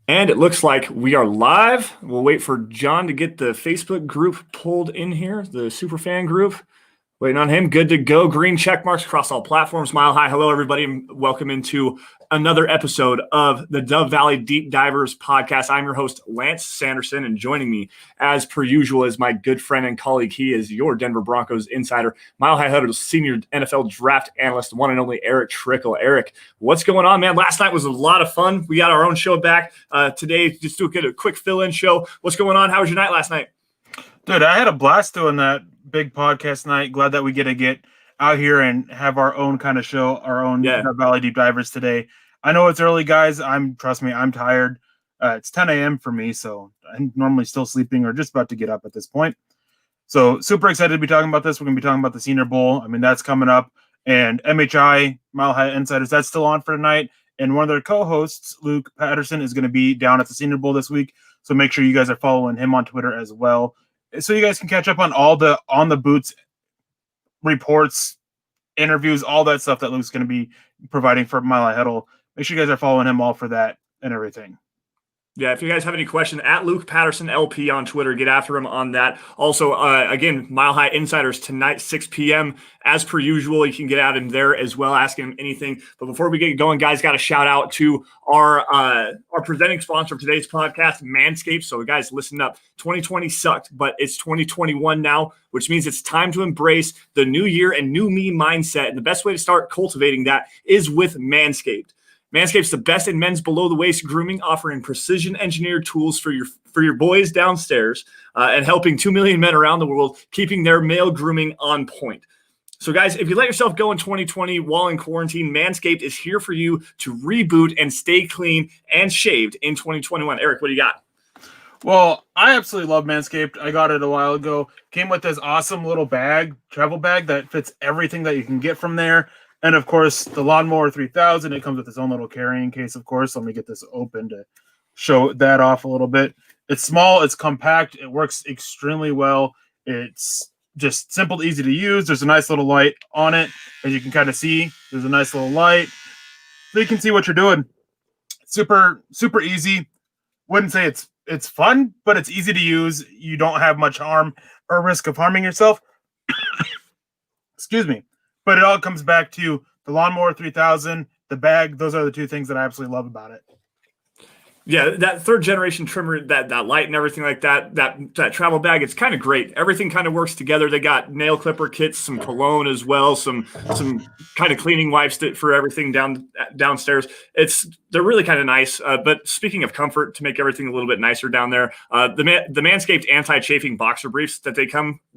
And it looks like we are live. We'll wait for John to get the Facebook group pulled in here, the Superfan group. Waiting on him. Good to go. Green check marks across all platforms. Mile high. Hello, everybody, and welcome into another episode of the Dove Valley Deep Divers podcast. I'm your host, Lance Sanderson, and joining me, as per usual, is my good friend and colleague. He is your Denver Broncos insider, Mile High Huddle's senior NFL draft analyst, one and only Erick Trickel. Erick, what's going on, man? Last night was a lot of fun. We got our own show back today. Just do a quick fill-in show. What's going on? How was your night last night? Dude, I had a blast doing that big podcast night. Glad that we get out here and have our own kind of show, our own Dove Valley Deep Divers today. I know it's early, guys. Trust me, I'm tired. It's 10 a.m. for me, so I'm normally still sleeping or just about to get up at this point. So super excited to be talking about this. We're going to be talking about the Senior Bowl. I mean, that's coming up. And MHI, Mile High Insiders, that's still on for tonight. And one of their co-hosts, Luke Patterson, is going to be down at the Senior Bowl this week. So make sure you guys are following him on Twitter as well, so you guys can catch up on all the on the boots reports, interviews, all that stuff that Luke's going to be providing for Mile High Huddle. Make sure you guys are following him all for that and everything. Yeah, if you guys have any question, at Luke Patterson LP on Twitter, get after him on that. Also, again, Mile High Insiders tonight, 6 p.m. As per usual, you can get at him there as well, ask him anything. But before we get going, guys, got a shout out to our presenting sponsor of today's podcast, Manscaped. So, guys, listen up. 2020 sucked, but it's 2021 now, which means it's time to embrace the new year and new me mindset. And the best way to start cultivating that is with Manscaped. Manscaped's the best in men's below-the-waist grooming, offering precision-engineered tools for your boys downstairs and helping 2 million men around the world, keeping their male grooming on point. So, guys, if you let yourself go in 2020 while in quarantine, Manscaped is here for you to reboot and stay clean and shaved in 2021. Erick, what do you got? Well, I absolutely love Manscaped. I got it a while ago. Came with this awesome little travel bag that fits everything that you can get from there. And, of course, the Lawnmower 3000, it comes with its own little carrying case, of course. Let me get this open to show that off a little bit. It's small. It's compact. It works extremely well. It's just simple, easy to use. There's a nice little light on it. As you can kind of see, there's a nice little light. So you can see what you're doing. Super, super easy. Wouldn't say it's fun, but it's easy to use. You don't have much harm or risk of harming yourself. Excuse me. But it all comes back to the Lawnmower 3000, the bag. Those are the two things that I absolutely love about it. Yeah, that third generation trimmer, that light and everything like that travel bag, it's kind of great. Everything kind of works together. They got nail clipper kits, some cologne as well, some kind of cleaning wipes for everything downstairs. They're really kind of nice. But speaking of comfort, to make everything a little bit nicer down there, the Manscaped anti-chafing boxer briefs that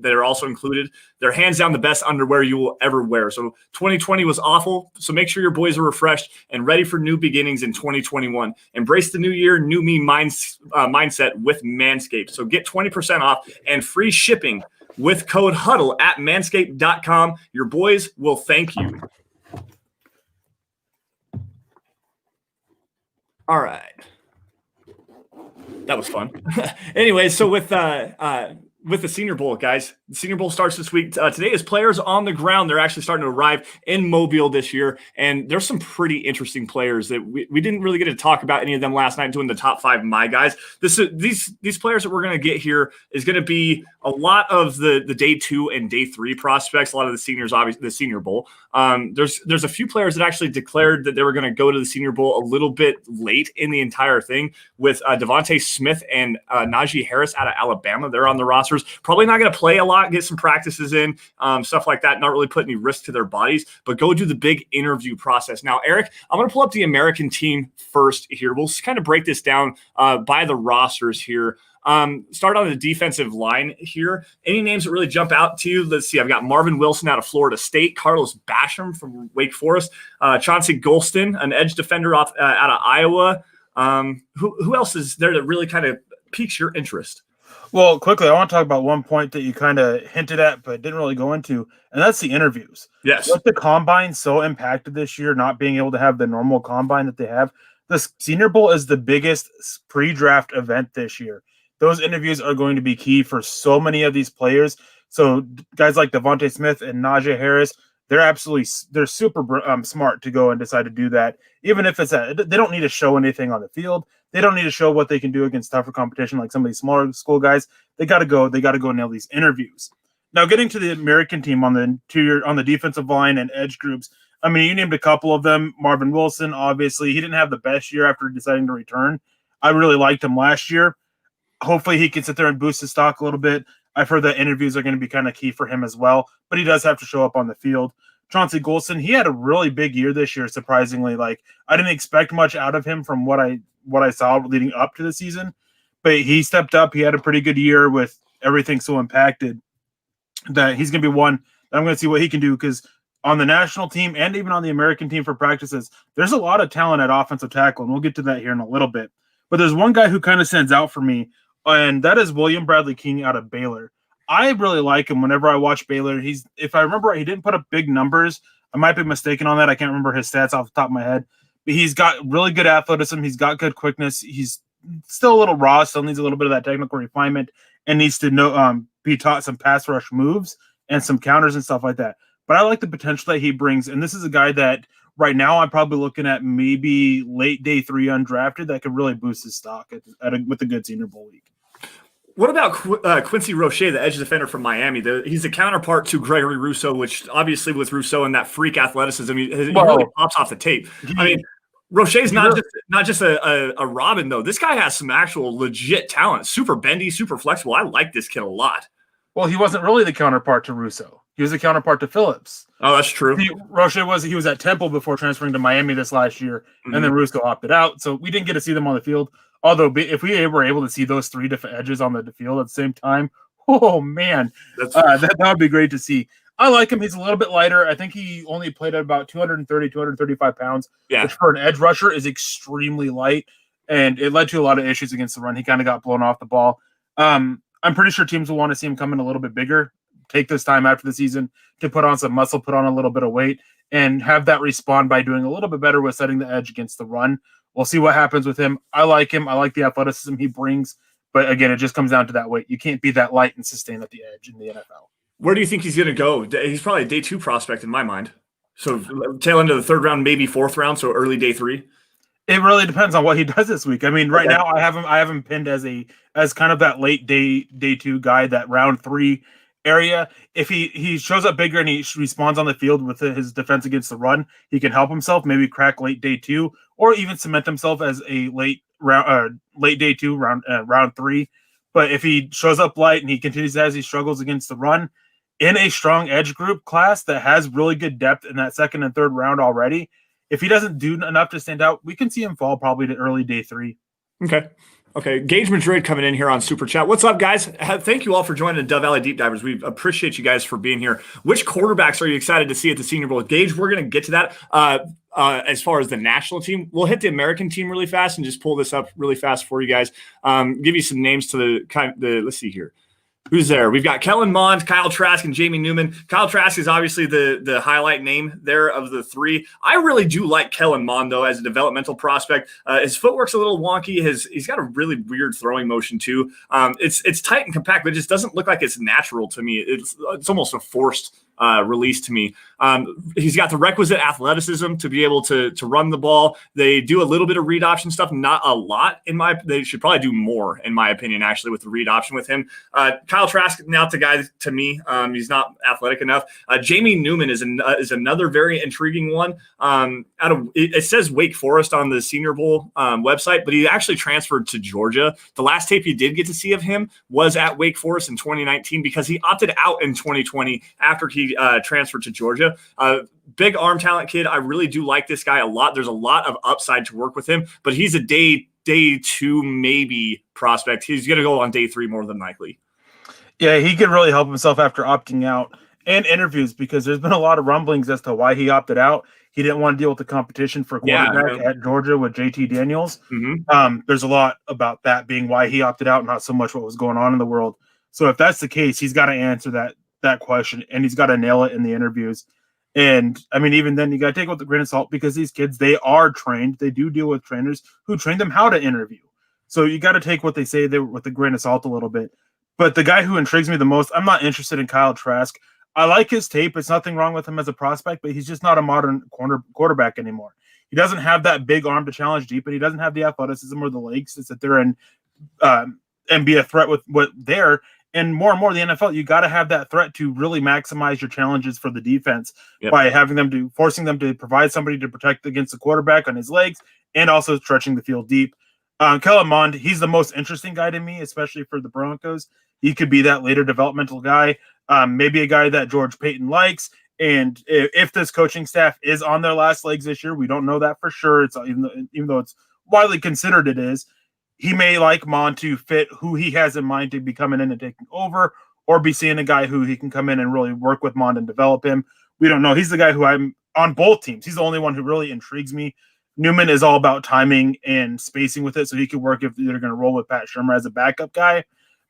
are also included. They're hands down the best underwear you will ever wear. So 2020 was awful. So make sure your boys are refreshed and ready for new beginnings in 2021. Embrace the new year, new me mindset with Manscaped. So get 20% off and free shipping with code HUDDLE at manscaped.com. Your boys will thank you. All right. That was fun. Anyway, so with the Senior Bowl, guys, the Senior Bowl starts this week. Today is players on the ground. They're actually starting to arrive in Mobile this year, and there's some pretty interesting players that we didn't really get to talk about any of them last night doing the top 5 my guys. These players that we're going to get here is going to be a lot of the day 2 and day 3 prospects, a lot of the seniors, obviously the Senior Bowl. There's a few players that actually declared that they were going to go to the Senior Bowl a little bit late in the entire thing, with Devontae Smith and Naji Harris out of Alabama. They're on the rosters. Probably not going to play a lot, get some practices in, stuff like that, not really put any risk to their bodies, but go do the big interview process. Now, Erick, I'm going to pull up the American team first here. We'll kind of break this down by the rosters here. Start on the defensive line here. Any names that really jump out to you? Let's see. I've got Marvin Wilson out of Florida State, Carlos Basham from Wake Forest, Chauncey Golson, an edge defender out of Iowa. Who else is there that really kind of piques your interest? Well, quickly, I want to talk about one point that you kind of hinted at but didn't really go into, and that's the interviews. Yes. With the combine so impacted this year, not being able to have the normal combine that they have, the Senior Bowl is the biggest pre-draft event this year. Those interviews are going to be key for so many of these players. So guys like Devontae Smith and Naji Harris, they're super smart to go and decide to do that. Even if they don't need to show anything on the field. They don't need to show what they can do against tougher competition like some of these smaller school guys. They got to go nail these interviews. Now, getting to the American team on the defensive line and edge groups, I mean, you named a couple of them. Marvin Wilson, obviously, he didn't have the best year after deciding to return. I really liked him last year. Hopefully, he can sit there and boost his stock a little bit. I've heard that interviews are going to be kind of key for him as well, but he does have to show up on the field. Chauncey Golson, he had a really big year this year, surprisingly. Like, I didn't expect much out of him from what I saw leading up to the season, but he stepped up. He had a pretty good year with everything so impacted that he's going to be one that I'm going to see what he can do, because on the national team and even on the American team for practices, there's a lot of talent at offensive tackle, and we'll get to that here in a little bit. But there's one guy who kind of stands out for me, and that is William Bradley King out of Baylor. I really like him whenever I watch Baylor. If I remember right, he didn't put up big numbers. I might be mistaken on that. I can't remember his stats off the top of my head. But he's got really good athleticism. He's got good quickness. He's still a little raw, still needs a little bit of that technical refinement, and needs to be taught some pass rush moves and some counters and stuff like that. But I like the potential that he brings, and this is a guy that right now I'm probably looking at maybe late day 3 undrafted that could really boost his stock with a good Senior Bowl week. What about Quincy Roche, the edge defender from Miami? He's the counterpart to Gregory Rousseau, which obviously with Rousseau and that freak athleticism, he really pops off the tape. I mean, Roche's not just a Robin, though. This guy has some actual legit talent. Super bendy, super flexible. I like this kid a lot. Well, he wasn't really the counterpart to Rousseau. He was the counterpart to Phillips. Oh, that's true. Roche was at Temple before transferring to Miami this last year, and then Rousseau opted out. So we didn't get to see them on the field. Although, if we were able to see those 3 different edges on the field at the same time, oh, man, that would be great to see. I like him. He's a little bit lighter. I think he only played at about 230, 235 pounds, which for an edge rusher is extremely light, and it led to a lot of issues against the run. He kind of got blown off the ball. I'm pretty sure teams will want to see him come in a little bit bigger, take this time after the season to put on some muscle, put on a little bit of weight, and have that respond by doing a little bit better with setting the edge against the run. We'll see what happens with him. I like him. I like the athleticism he brings. But again, it just comes down to that weight. You can't be that light and sustain at the edge in the NFL. Where do you think he's going to go? He's probably a day 2 prospect in my mind. So tail end of the 3rd round, maybe 4th round. So early day 3. It really depends on what he does this week. I mean, right now I have him pinned as kind of that late day 2 guy, that round 3 area. If he shows up bigger and he responds on the field with his defense against the run, he can help himself, maybe crack late day 2, or even cement himself as a late day 2 round 3. But if he shows up light and he continues as he struggles against the run in a strong edge group class that has really good depth in that 2nd and 3rd round already, if he doesn't do enough to stand out, we can see him fall probably to early day 3. Okay. Gage Madrid coming in here on Super Chat. What's up, guys? Thank you all for joining the Dove Valley Deep Divers. We appreciate you guys for being here. Which quarterbacks are you excited to see at the Senior Bowl? Gage, we're going to get to that. As far as the national team, we'll hit the American team really fast and just pull this up really fast for you guys. Give you some names to let's see here. Who's there? We've got Kellen Mond, Kyle Trask, and Jamie Newman. Kyle Trask is obviously the highlight name there of the 3. I really do like Kellen Mond, though, as a developmental prospect. His footwork's a little wonky. He's got a really weird throwing motion, too. It's tight and compact, but it just doesn't look like it's natural to me. It's almost a forced release to me. He's got the requisite athleticism to be able to run the ball. They do a little bit of read option stuff, not a lot they should probably do more, in my opinion, actually, with the read option with him. Kyle Trask, not the guy to me. He's not athletic enough. Jamie Newman is another very intriguing one. It says Wake Forest on the Senior Bowl website, but he actually transferred to Georgia. The last tape you did get to see of him was at Wake Forest in 2019 because he opted out in 2020 after he transferred to Georgia. Big arm talent kid. I really do like this guy a lot. There's a lot of upside to work with him, but he's a day 2 maybe prospect. He's going to go on day 3 more than likely. Yeah, he could really help himself after opting out, and interviews, because there's been a lot of rumblings as to why he opted out. He didn't want to deal with the competition for quarterback at Georgia with JT Daniels. There's a lot about that being why he opted out, not so much what was going on in the world. So if that's the case, he's got to answer that question, and he's got to nail it in the interviews. And I mean, even then, you got to take it with a grain of salt, because these kids, they are trained. They do deal with trainers who train them how to interview. So you got to take what they say with a grain of salt a little bit. But the guy who intrigues me the most, I'm not interested in Kyle Trask. I like his tape. It's nothing wrong with him as a prospect, but he's just not a modern quarterback anymore. He doesn't have that big arm to challenge deep, and he doesn't have the athleticism or the legs to sit there and be a threat with what there. And more the NFL, you got to have that threat to really maximize your challenges for the defense by forcing them to provide somebody to protect against the quarterback on his legs and also stretching the field deep. Kellen Mond, he's the most interesting guy to me, especially for the Broncos. He could be that later developmental guy, maybe a guy that George Payton likes. And if this coaching staff is on their last legs this year, we don't know that for sure. It's even though it's widely considered it is. He may like Mond to fit who he has in mind to be coming in and taking over, or be seeing a guy who he can come in and really work with Mond and develop him. We don't know. He's the guy who I'm on both teams. He's the only one who really intrigues me. Newman is all about timing and spacing with it, so he could work if they're going to roll with Pat Shurmur as a backup guy.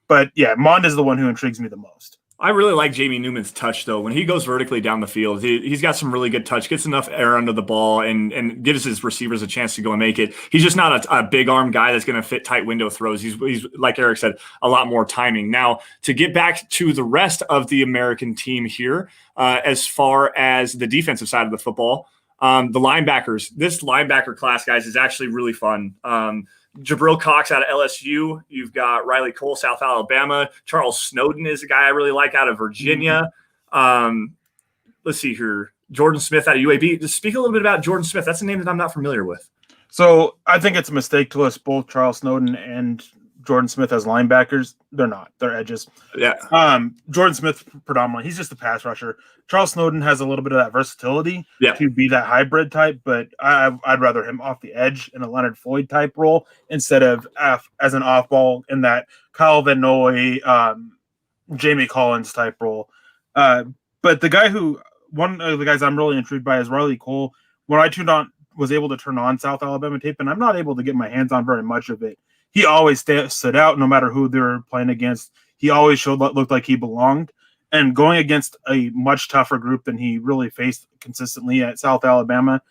But yeah, Mond is the one who intrigues me the most. I really like Jamie Newman's touch, though. When he goes vertically down the field, he's got some really good touch, gets enough air under the ball, and gives his receivers a chance to go and make it. He's just not a big arm guy that's going to fit tight window throws. He's, like Eric said, a lot more timing. Now, to get back to the rest of the American team here, as far as the defensive side of the football, the linebackers, this linebacker class, guys, is actually really fun. Jabril Cox out of LSU. You've got Riley Cole, South Alabama. Charles Snowden is a guy I really like out of Virginia. Let's see here. Jordan Smith out of UAB. Just speak a little bit about Jordan Smith. That's a name that I'm not familiar with. So I think it's a mistake to list both Charles Snowden and Jordan Smith as linebackers. They're not. They're edges. Yeah. Jordan Smith predominantly. He's just a pass rusher. Charles Snowden has a little bit of that versatility to be that hybrid type, but I'd rather him off the edge in a Leonard Floyd type role instead of as an off ball in that Kyle Van Noy, Jamie Collins type role. But one of the guys I'm really intrigued by is Riley Cole. When I was able to turn on South Alabama tape, and I'm not able to get my hands on very much of it. He always stood out no matter who they were playing against. He always looked like he belonged. And going against a much tougher group than he really faced consistently at South Alabama,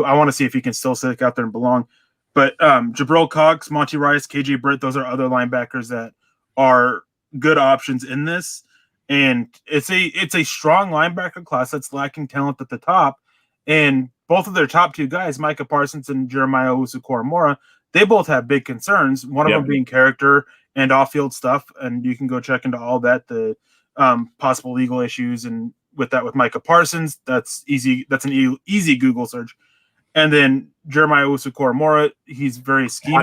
I want to see if he can still stick out there and belong. But Jabril Cox, Monty Rice, KJ Britt, those are other linebackers that are good options in this. And it's a strong linebacker class that's lacking talent at the top. And both of their top two guys, Micah Parsons and Jeremiah Owusu-Koramoah, they both have big concerns, one of them being character and off-field stuff, and you can go check into all that, the possible legal issues, and with Micah Parsons, that's easy. That's an easy Google search. And then Jeremiah Owusu-Koramoah, he's very scheme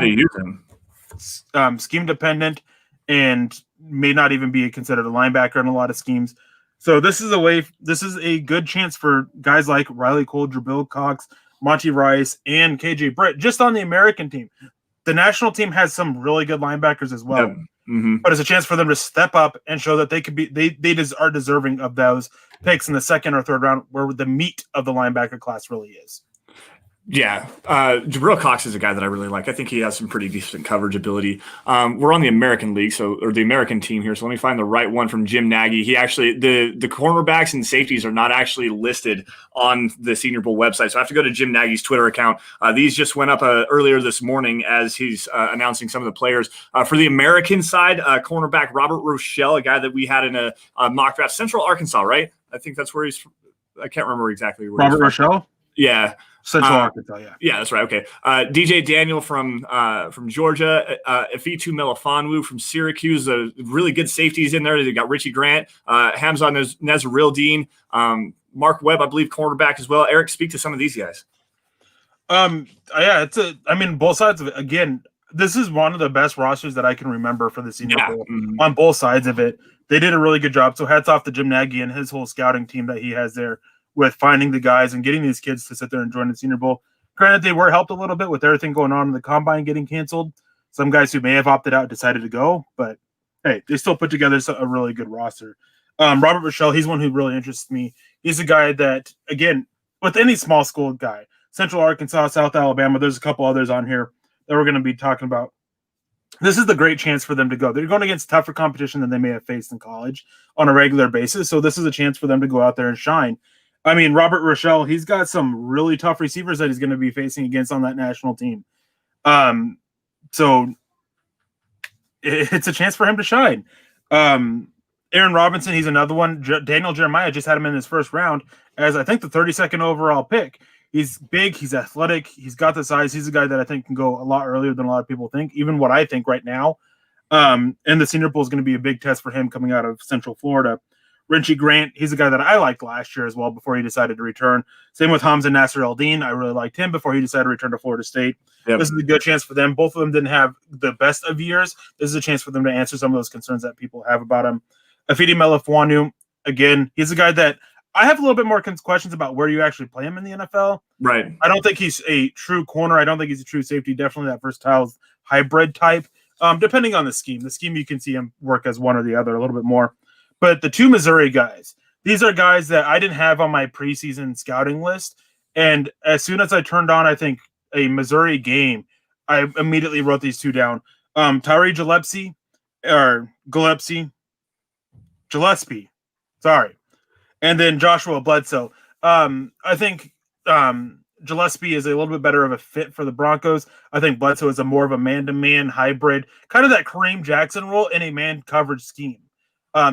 dependent and may not even be considered a linebacker in a lot of schemes. So this is a good chance for guys like Riley Cole, Jabril Cox, Monty Rice, and KJ Britt, just on the American team. The national team has some really good linebackers as well, but it's a chance for them to step up and show that they could be they are deserving of those picks in the second or third round, where the meat of the linebacker class really is. Yeah, Jabril Cox is a guy that I really like. I think he has some pretty decent coverage ability. We're on the American League, or the American team here, so let me find the right one from Jim Nagy. He actually, the cornerbacks and safeties are not actually listed on the Senior Bowl website, so I have to go to Jim Nagy's Twitter account. These just went up earlier this morning as he's announcing some of the players. For the American side, cornerback Robert Rochelle, a guy that we had in a mock draft, Central Arkansas, right? I think that's where he's from. I can't remember exactly where Robert Rochelle? Yeah. Central Arkansas, yeah. Yeah, that's right. Okay. DJ Daniel from Georgia, Afitu Melifonwu from Syracuse, really good safeties in there. They got Richie Grant, Hamza Nazarildeen, Mark Webb, I believe, cornerback as well. Eric, speak to some of these guys. Both sides of it. Again, this is one of the best rosters that I can remember for the Senior Bowl on both sides of it. They did a really good job. So hats off to Jim Nagy and his whole scouting team that he has there, with finding the guys and getting these kids to sit there and join the Senior Bowl. Granted, they were helped a little bit with everything going on in the combine getting canceled. Some guys who may have opted out decided to go, but hey, they still put together a really good roster. Robert Rochelle, he's one who really interests me. He's a guy that, again, with any small school guy, Central Arkansas, South Alabama, there's a couple others on here that we're going to be talking about. This is the great chance for them to go. They're going against tougher competition than they may have faced in college on a regular basis, so this is a chance for them to go out there and shine. I mean, Robert Rochelle, he's got some really tough receivers that he's going to be facing against on that national team. So it's a chance for him to shine. Aaron Robinson, he's another one. Daniel Jeremiah just had him in his first round as I think the 32nd overall pick. He's big. He's athletic. He's got the size. He's a guy that I think can go a lot earlier than a lot of people think, even what I think right now. And the Senior Bowl is going to be a big test for him coming out of Central Florida. Richie Grant, he's a guy that I liked last year as well before he decided to return. Same with Hamza Nasser El-Din. I really liked him before he decided to return to Florida State. Yep. This is a good chance for them. Both of them didn't have the best of years. This is a chance for them to answer some of those concerns that people have about him. Athena Bellafon, again, he's a guy that I have a little bit more questions about where you actually play him in the NFL. Right. I don't think he's a true corner. I don't think he's a true safety. Definitely that versatile hybrid type. Depending on the scheme. The scheme, you can see him work as one or the other a little bit more. But the two Missouri guys, these are guys that I didn't have on my preseason scouting list. And as soon as I turned on, I think, a Missouri game, I immediately wrote these two down. Tyree Gillespie, sorry. And then Joshua Bledsoe. I think Gillespie is a little bit better of a fit for the Broncos. I think Bledsoe is a more of a man-to-man hybrid, kind of that Kareem Jackson role in a man coverage scheme.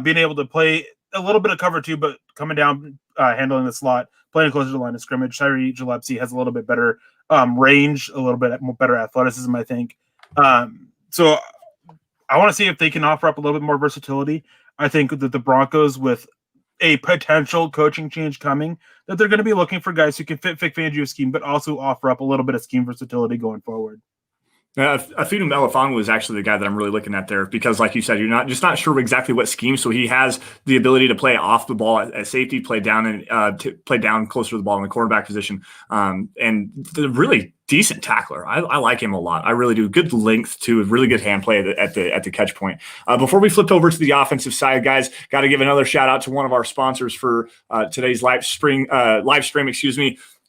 Being able to play a little bit of cover too, but coming down, handling the slot, playing closer to the line of scrimmage. Tyree Gillespie has a little bit better range, a little bit better athleticism, I think. So I want to see if they can offer up a little bit more versatility. I think that the Broncos, with a potential coaching change coming, that they're going to be looking for guys who can fit Vic Fangio's scheme, but also offer up a little bit of scheme versatility going forward. Athena Bellafon was actually the guy that I'm really looking at there because, like you said, you're not sure exactly what scheme. So he has the ability to play off the ball at safety, play down and play down closer to the ball in the quarterback position, and the really decent tackler. I like him a lot. I really do. Good length too. Really good hand play at the catch point. Before we flip over to the offensive side, guys, got to give another shout out to one of our sponsors for today's live stream.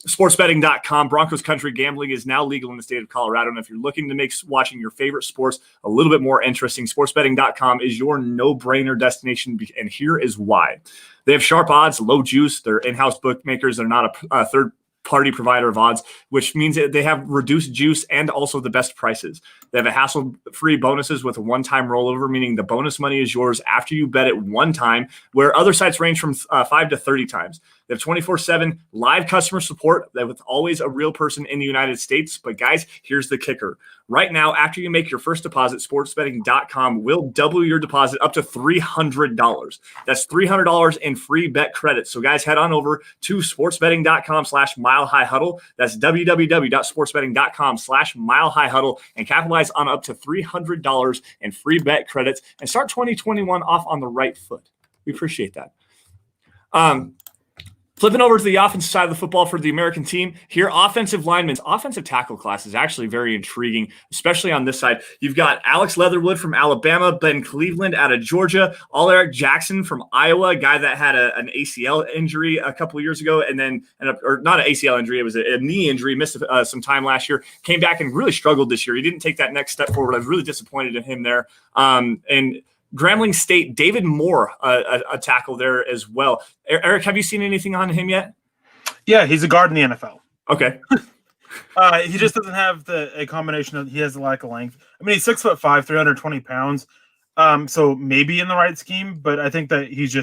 Sportsbetting.com. Broncos country gambling is now legal in the state of Colorado. And if you're looking to make watching your favorite sports a little bit more interesting, sportsbetting.com is your no-brainer destination. And here is why. They have sharp odds, low juice. They're in-house bookmakers. They're not a third-party provider of odds, which means that they have reduced juice and also the best prices. They have a hassle-free bonuses with a one-time rollover, meaning the bonus money is yours after you bet it one time, where other sites range from 5 to 30 times. They have 24/7 live customer support with always a real person in the United States. But guys, here's the kicker. Right now, after you make your first deposit, sportsbetting.com will double your deposit up to $300. That's $300 in free bet credits. So guys, head on over to sportsbetting.com/milehighhuddle. That's www.sportsbetting.com/milehighhuddle and capitalize on up to $300 in free bet credits and start 2021 off on the right foot. We appreciate that. Flipping over to the offensive side of the football for the American team here, offensive linemen's offensive tackle class is actually very intriguing, especially on this side. You've got Alex Leatherwood from Alabama, Ben Cleveland out of Georgia, Erick Jackson from Iowa, a guy that had an ACL injury a couple of years ago, and then, or not an ACL injury, it was a knee injury, missed some time last year, came back and really struggled this year. He didn't take that next step forward. I was really disappointed in him there. And Grambling State, David Moore, a tackle there as well. Eric, have you seen anything on him yet? Yeah, he's a guard in the NFL. Okay. He just doesn't have a combination of, he has a lack of length. I mean, he's 6'5", 320 pounds. So maybe in the right scheme, but I think that he's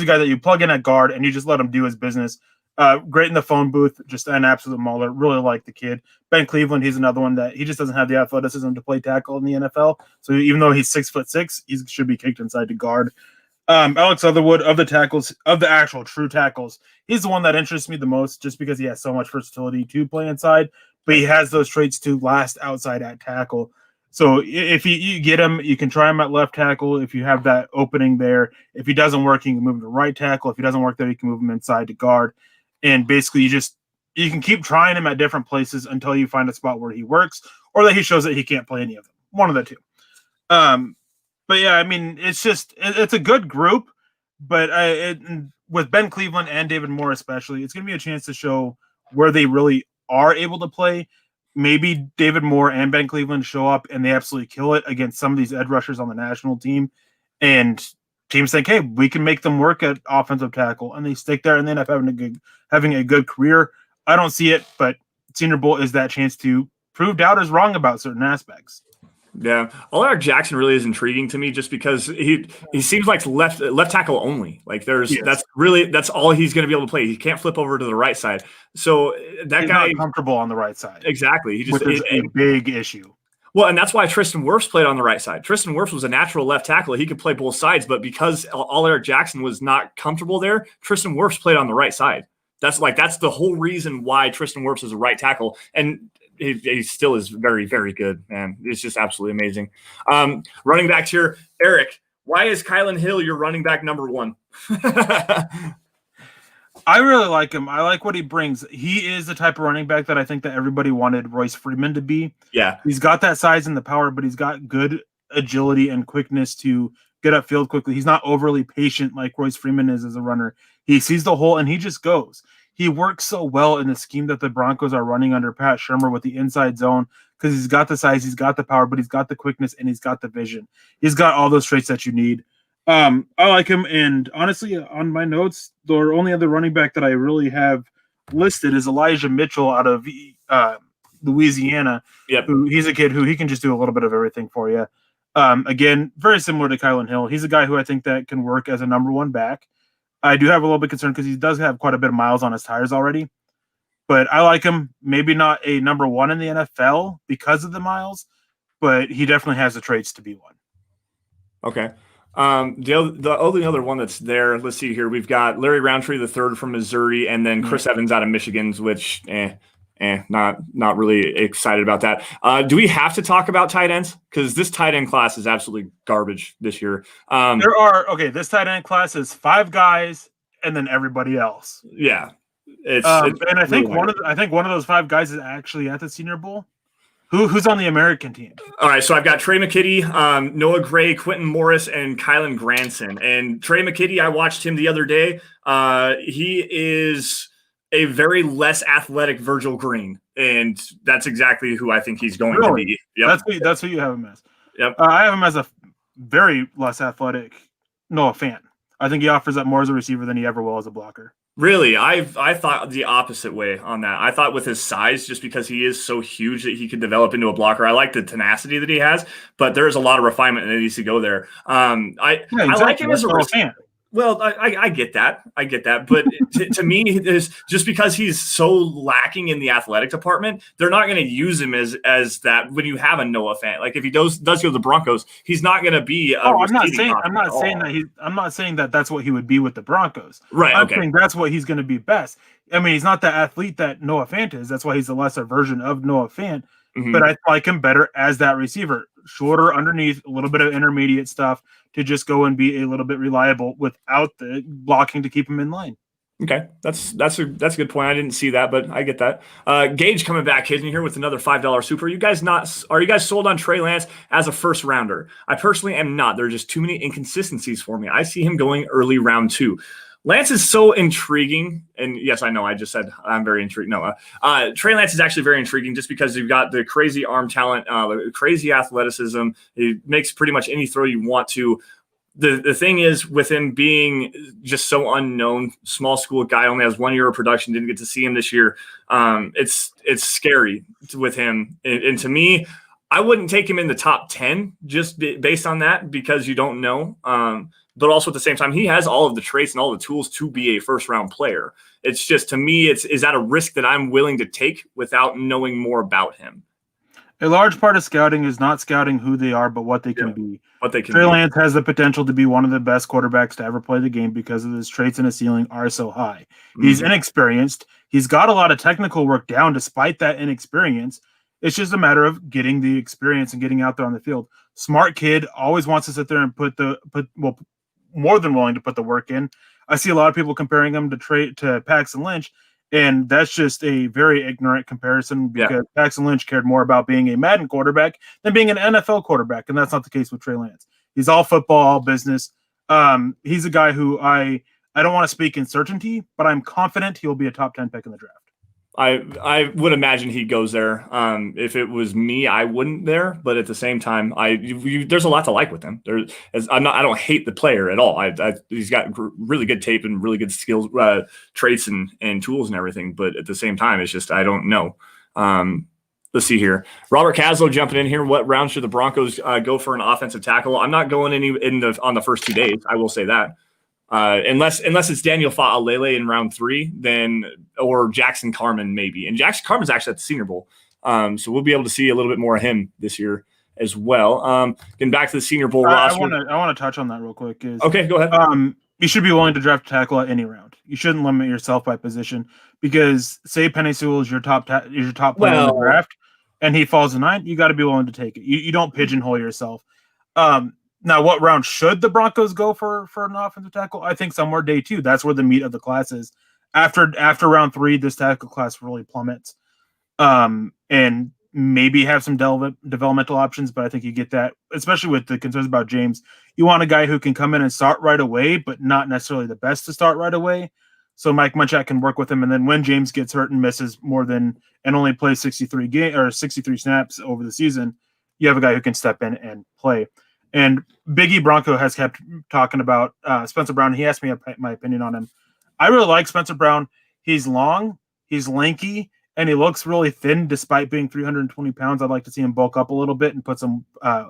a guy that you plug in at guard and you just let him do his business. Great in the phone booth, just an absolute mauler. Really like the kid. Ben Cleveland, he's another one that he just doesn't have the athleticism to play tackle in the NFL. So even though he's 6'6", he should be kicked inside to guard. Alex Leatherwood, of the actual true tackles, he's the one that interests me the most just because he has so much versatility to play inside, but he has those traits to last outside at tackle. So if you get him, you can try him at left tackle if you have that opening there. If he doesn't work, you can move him to right tackle. If he doesn't work there, you can move him inside to guard. And basically you can keep trying him at different places until you find a spot where he works or that he shows that he can't play any of them. One of the two. But yeah, I mean, it's a good group, but with Ben Cleveland and David Moore especially, it's going to be a chance to show where they really are able to play. Maybe David Moore and Ben Cleveland show up and they absolutely kill it against some of these edge rushers on the national team. And teams think, hey, we can make them work at offensive tackle, and they stick there and they end up having a good career. I don't see it, but Senior Bowl is that chance to prove doubters wrong about certain aspects. Yeah, Erick Jackson really is intriguing to me just because he seems like left tackle only. Like that's all he's going to be able to play. He can't flip over to the right side. So that he's guy not comfortable on the right side. Exactly. Which is a big issue. Well, and that's why Tristan Wirfs played on the right side. Tristan Wirfs was a natural left tackle. He could play both sides, but because Erick Jackson was not comfortable there, Tristan Wirfs played on the right side. That's the whole reason why Tristan Wirfs is a right tackle. And he still is very, very good, man. It's just absolutely amazing. Running backs here, Eric, why is Kylin Hill your running back number one? I really like him. I like what he brings. He is the type of running back that I think that everybody wanted Royce Freeman to be. Yeah. He's got that size and the power, but he's got good agility and quickness to get upfield quickly. He's not overly patient like Royce Freeman is as a runner. He sees the hole and he just goes. He works so well in the scheme that the Broncos are running under Pat Shurmur with the inside zone because he's got the size, he's got the power, but he's got the quickness and he's got the vision. He's got all those traits that you need. I like him, and honestly, on my notes, the only other running back that I really have listed is Elijah Mitchell out of Louisiana. Yep. He's a kid who he can just do a little bit of everything for you. Again, very similar to Kylin Hill. He's a guy who I think that can work as a number one back. I do have a little bit concerned because he does have quite a bit of miles on his tires already. But I like him. Maybe not a number one in the NFL because of the miles, but he definitely has the traits to be one. Okay. The only other one that's there, let's see here. We've got Larry Roundtree the third from Missouri, and then Chris Evans out of Michigan, which not really excited about that. Do we have to talk about tight ends? Because this tight end class is absolutely garbage this year. This tight end class is 5 guys and then everybody else. Yeah. And I think one of those 5 guys is actually at the Senior Bowl. Who's on the American team? All right, so I've got Trey Mckitty, Noah Gray, Quentin Morris, and Kylan Granson. And Trey Mckitty, I watched him the other day. He is a very less athletic Virgil Green, and that's exactly who I think he's going to be. Yep. That's who you have him as. Yep. I have him as a very less athletic Noah Fant. I think he offers that more as a receiver than he ever will as a blocker. Really? I thought the opposite way on that. I thought with his size, just because he is so huge that he could develop into a blocker. I like the tenacity that he has, but there is a lot of refinement that needs to go there. I like him as a receiver. Well, I get that. But to me, is just because he's so lacking in the athletic department, they're not going to use him as that when you have a Noah Fant. Like if he does go to the Broncos, he's not going to be. I'm not saying that that's what he would be with the Broncos. Right. I'm saying that's what he's going to be best. I mean, he's not the athlete that Noah Fant is. That's why he's a lesser version of Noah Fant. Mm-hmm. But I like him better as that receiver, shorter underneath, a little bit of intermediate stuff to just go and be a little bit reliable without the blocking to keep him in line. Okay, that's a good point. I didn't see that, but I get that. Gage coming back, hitting here with another $5 super. Are you guys sold on Trey Lance as a first rounder? I personally am not. There are just too many inconsistencies for me. I see him going early round 2. Lance is so intriguing, and yes, I know I just said I'm very intrigued. No, Trey Lance is actually very intriguing just because you've got the crazy arm talent, the crazy athleticism. He makes pretty much any throw you want to. The thing is, with him being just so unknown, small school guy, only has 1 year of production, didn't get to see him this year. It's scary with him, and to me, I wouldn't take him in the top 10 just based on that because you don't know. But also at the same time, he has all of the traits and all the tools to be a first-round player. It's just, to me, is that a risk that I'm willing to take without knowing more about him? A large part of scouting is not scouting who they are, but what they can be. Trey Lance has the potential to be one of the best quarterbacks to ever play the game because of his traits and his ceiling are so high. Mm-hmm. He's inexperienced. He's got a lot of technical work down despite that inexperience. It's just a matter of getting the experience and getting out there on the field. Smart kid, always wants to sit there and more than willing to put the work in. I see a lot of people comparing him to Paxton Lynch, and that's just a very ignorant comparison because Paxton Lynch cared more about being a Madden quarterback than being an NFL quarterback, and that's not the case with Trey Lance. He's all football, all business. He's a guy who I don't want to speak in certainty, but I'm confident he'll be a top 10 pick in the draft. I would imagine he goes there. If it was me, I wouldn't there. But at the same time, there's a lot to like with him. I don't hate the player at all. He's got really good tape and really good skills, traits and tools and everything. But at the same time, it's just I don't know. let's see here. Robert Caslow jumping in here. What round should the Broncos go for an offensive tackle? I'm not going on the first 2 days. I will say that. Unless it's Daniel Fa'alele in round 3, or Jackson Carman maybe. And Jackson Carman's actually at the Senior Bowl. So we'll be able to see a little bit more of him this year as well. Getting back to the Senior Bowl roster. I want to touch on that real quick. Okay, go ahead. You should be willing to draft a tackle at any round. You shouldn't limit yourself by position because say Penei Sewell is your top player in the draft and he falls to 9, you got to be willing to take it. You don't pigeonhole yourself. Now, what round should the Broncos go for an offensive tackle? I think somewhere day 2. That's where the meat of the class is. After round 3, this tackle class really plummets. And maybe have some developmental options, but I think you get that, especially with the concerns about James. You want a guy who can come in and start right away, but not necessarily the best to start right away. So Mike Munchak can work with him, and then when James gets hurt and misses and only plays 63 snaps over the season, you have a guy who can step in and play. And Biggie Bronco has kept talking about Spencer Brown. He asked me my opinion on him. I really like Spencer Brown. He's long, he's lanky, and he looks really thin despite being 320 pounds. I'd like to see him bulk up a little bit and put some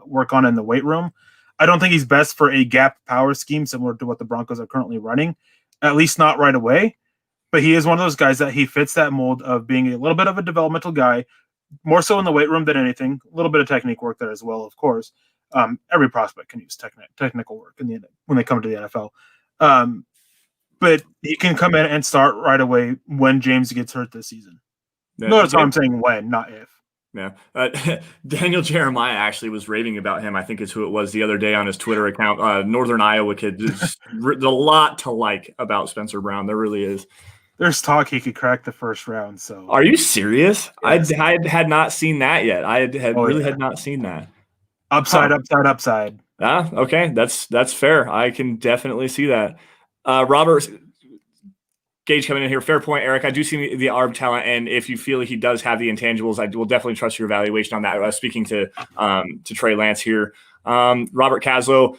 work on in the weight room. I don't think he's best for a gap power scheme similar to what the Broncos are currently running, at least not right away. But he is one of those guys that he fits that mold of being a little bit of a developmental guy, more so in the weight room than anything. A little bit of technique work there as well, of course. Every prospect can use technical work when they come to the NFL. But he can come in and start right away when James gets hurt this season. Notice how I'm saying when, not if. Yeah. Daniel Jeremiah actually was raving about him. I think is who it was the other day on his Twitter account. Northern Iowa kid. There's a lot to like about Spencer Brown. There really is. There's talk he could crack the first round. So, are you serious? Yes. I had not seen that yet. I had not seen that. Upside. Ah, okay. That's fair. I can definitely see that. Robert Gage coming in here. Fair point, Eric. I do see the arm talent, and if you feel he does have the intangibles, I will definitely trust your evaluation on that. Speaking to Trey Lance here. Robert Caslow,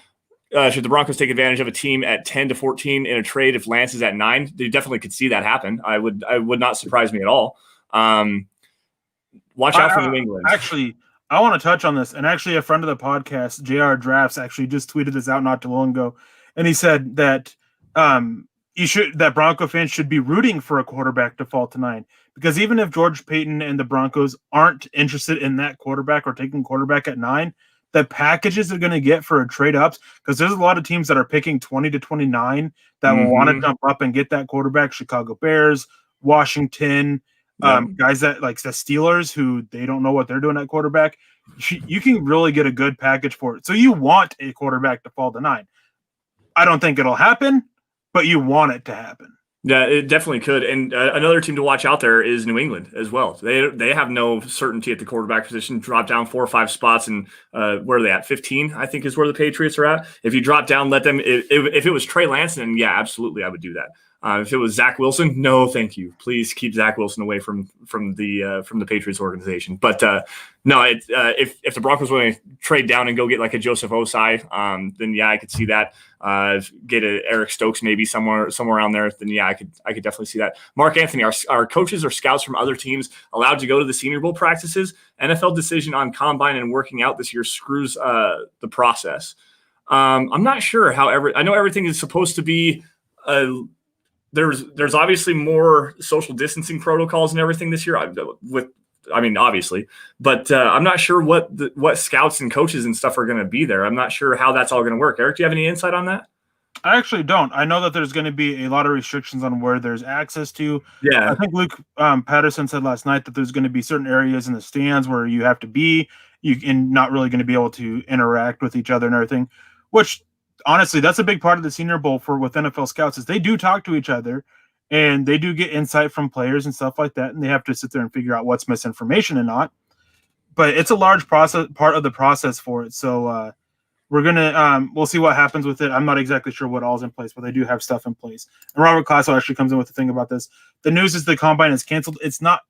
should the Broncos take advantage of a team at 10-14 in a trade if Lance is at 9? They definitely could see that happen. I would not surprise me at all. Watch out for New England. Actually, I want to touch on this, and actually a friend of the podcast, JR Drafts, actually just tweeted this out not too long ago, and he said that that Bronco fans should be rooting for a quarterback to fall to 9, because even if George Paton and the Broncos aren't interested in that quarterback or taking quarterback at 9, the packages they're going to get for a trade ups, because there's a lot of teams that are picking 20 to 29 that will want to jump up and get that quarterback. Chicago Bears, Washington, guys that like the Steelers, who they don't know what they're doing at quarterback. You can really get a good package for it. So you want a quarterback to fall to 9. I don't think it'll happen, but you want it to happen. Yeah, it definitely could. And another team to watch out there is New England as well. They have no certainty at the quarterback position. Drop down 4 or 5 spots, and where are they at? 15, I think, is where the Patriots are at. If you drop down, let them. If it was Trey Lance, then yeah, absolutely, I would do that. If it was Zach Wilson, no, thank you. Please keep Zach Wilson away from the Patriots organization. But no, if the Broncos want to trade down and go get like a Joseph Osai, then yeah, I could see that. Get a Eric Stokes maybe somewhere around there. Then yeah, I could definitely see that. Mark Anthony, are coaches or scouts from other teams allowed to go to the Senior Bowl practices? NFL decision on combine and working out this year screws the process. I'm not sure. However, I know everything is supposed to be. There's obviously more social distancing protocols and everything this year obviously, but I'm not sure what scouts and coaches and stuff are going to be there. I'm not sure how that's all going to work. Eric, do you have any insight on that? I actually don't. I know that there's going to be a lot of restrictions on where there's access to. Yeah. I think Luke Patterson said last night that there's going to be certain areas in the stands where you have to be, and not really going to be able to interact with each other and everything, which honestly, that's a big part of the Senior Bowl with NFL scouts is they do talk to each other and they do get insight from players and stuff like that. And they have to sit there and figure out what's misinformation and not, but it's a large part of the process for it. So we're going to, we'll see what happens with it. I'm not exactly sure what all's in place, but they do have stuff in place. And Robert Classo actually comes in with the thing about this. The news is the combine is canceled. It's not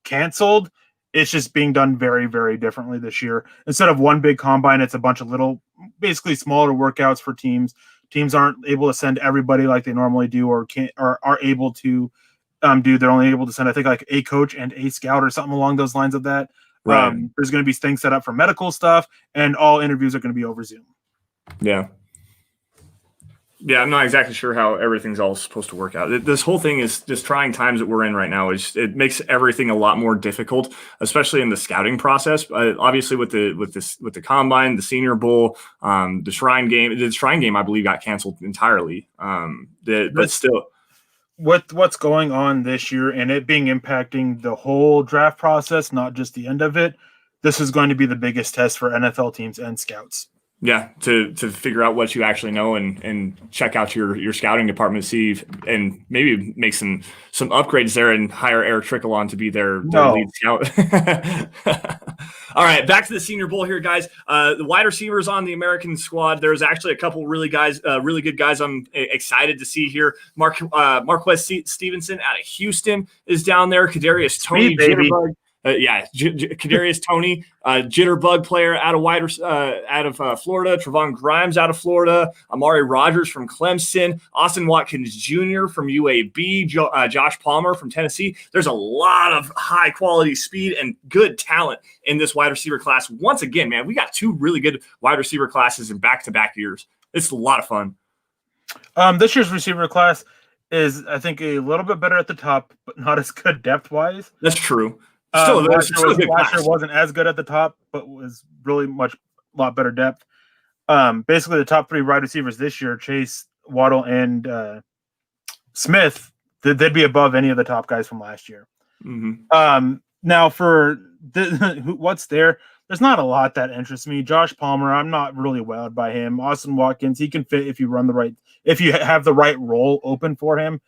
canceled. It's just being done very, very differently this year. Instead of one big combine, it's a bunch of little, basically smaller workouts for teams. Teams aren't able to send everybody like they normally do, or are able to do. They're only able to send, I think, like a coach and a scout or something along those lines of that. Right. There's going to be things set up for medical stuff, and all interviews are going to be over Zoom. Yeah. Yeah, I'm not exactly sure how everything's all supposed to work out. This whole thing is just trying times that we're in right now. It makes everything a lot more difficult, especially in the scouting process. Obviously, with the combine, the Senior Bowl, the Shrine game. The Shrine game, I believe, got canceled entirely. But still, with what's going on this year and it being impacting the whole draft process, not just the end of it, this is going to be the biggest test for NFL teams and scouts. Yeah, to figure out what you actually know and check out your scouting department, see and maybe make some upgrades there and hire Erick Trickel on to be their lead scout. All right, back to the Senior Bowl here, guys. The wide receivers on the American squad. There's actually a couple really good guys I'm excited to see here. Marquez Stevenson out of Houston is down there. Kadarius Toney, Jitterbug. Kadarius Toney, Jitterbug player out of Florida. Trevon Grimes out of Florida. Amari Rogers from Clemson. Austin Watkins Jr. from UAB. Josh Palmer from Tennessee. There's a lot of high quality speed and good talent in this wide receiver class. Once again, man, we got two really good wide receiver classes in back-to-back years. It's a lot of fun. This year's receiver class is, I think, a little bit better at the top, but not as good depth-wise. That's true. Last year wasn't as good at the top, but was really a lot better depth. Basically, the top three wide receivers this year, Chase, Waddle, and Smith, they'd be above any of the top guys from last year. Mm-hmm. Now, for what's there's not a lot that interests me. Josh Palmer, I'm not really wowed by him. Austin Watkins, he can fit if you have the right role open for him.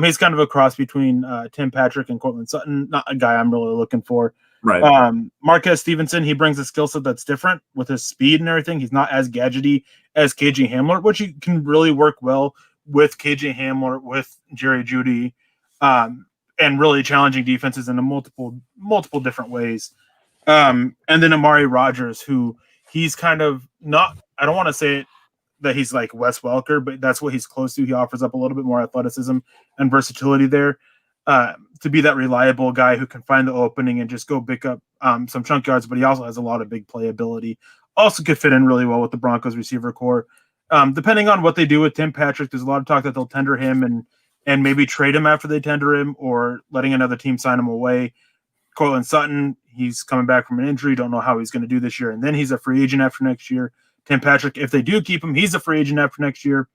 He's kind of a cross between Tim Patrick and Colin Sutton. Not a guy I'm really looking for. Right. Marquez Stevenson, he brings a skill set that's different with his speed and everything. He's not as gadgety as KJ Hamler, which he can really work well with KJ Hamler, with Jerry Jeudy, and really challenging defenses in multiple different ways. And then Amari Rogers, who he's kind of not, I don't want to say it, that he's like Wes Welker, but that's what he's close to. He offers up a little bit more athleticism and versatility there to be that reliable guy who can find the opening and just go pick up some chunk yards, but he also has a lot of big playability. Also could fit in really well with the Broncos receiver core. Depending on what they do with Tim Patrick, there's a lot of talk that they'll tender him and maybe trade him after they tender him or letting another team sign him away. Colin Sutton, he's coming back from an injury. Don't know how he's going to do this year. And then he's a free agent after next year. Tim Patrick, if they do keep him, he's a free agent after next year.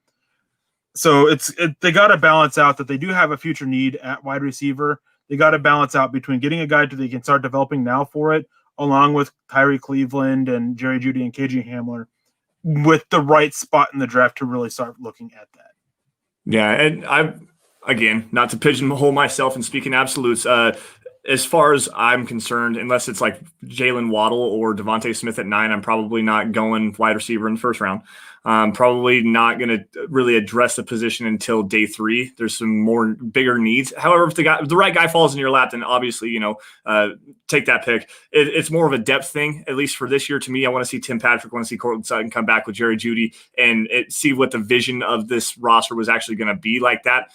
So they got to balance out that they do have a future need at wide receiver. They got to balance out between getting a guy that they can start developing now for it, along with Tyree Cleveland and Jerry Jeudy and KJ Hamler, with the right spot in the draft to really start looking at that. Yeah, and again, not to pigeonhole myself and speak in absolutes, as far as I'm concerned, unless it's like Jalen Waddle or Devontae Smith at 9, I'm probably not going wide receiver in the first round. Probably not going to really address the position until day 3. There's some more bigger needs. However, if the right guy falls in your lap, then obviously, take that pick. It's more of a depth thing, at least for this year. To me, I want to see Tim Patrick, I want to see Courtland Sutton come back with Jerry Jeudy and see what the vision of this roster was actually going to be like that,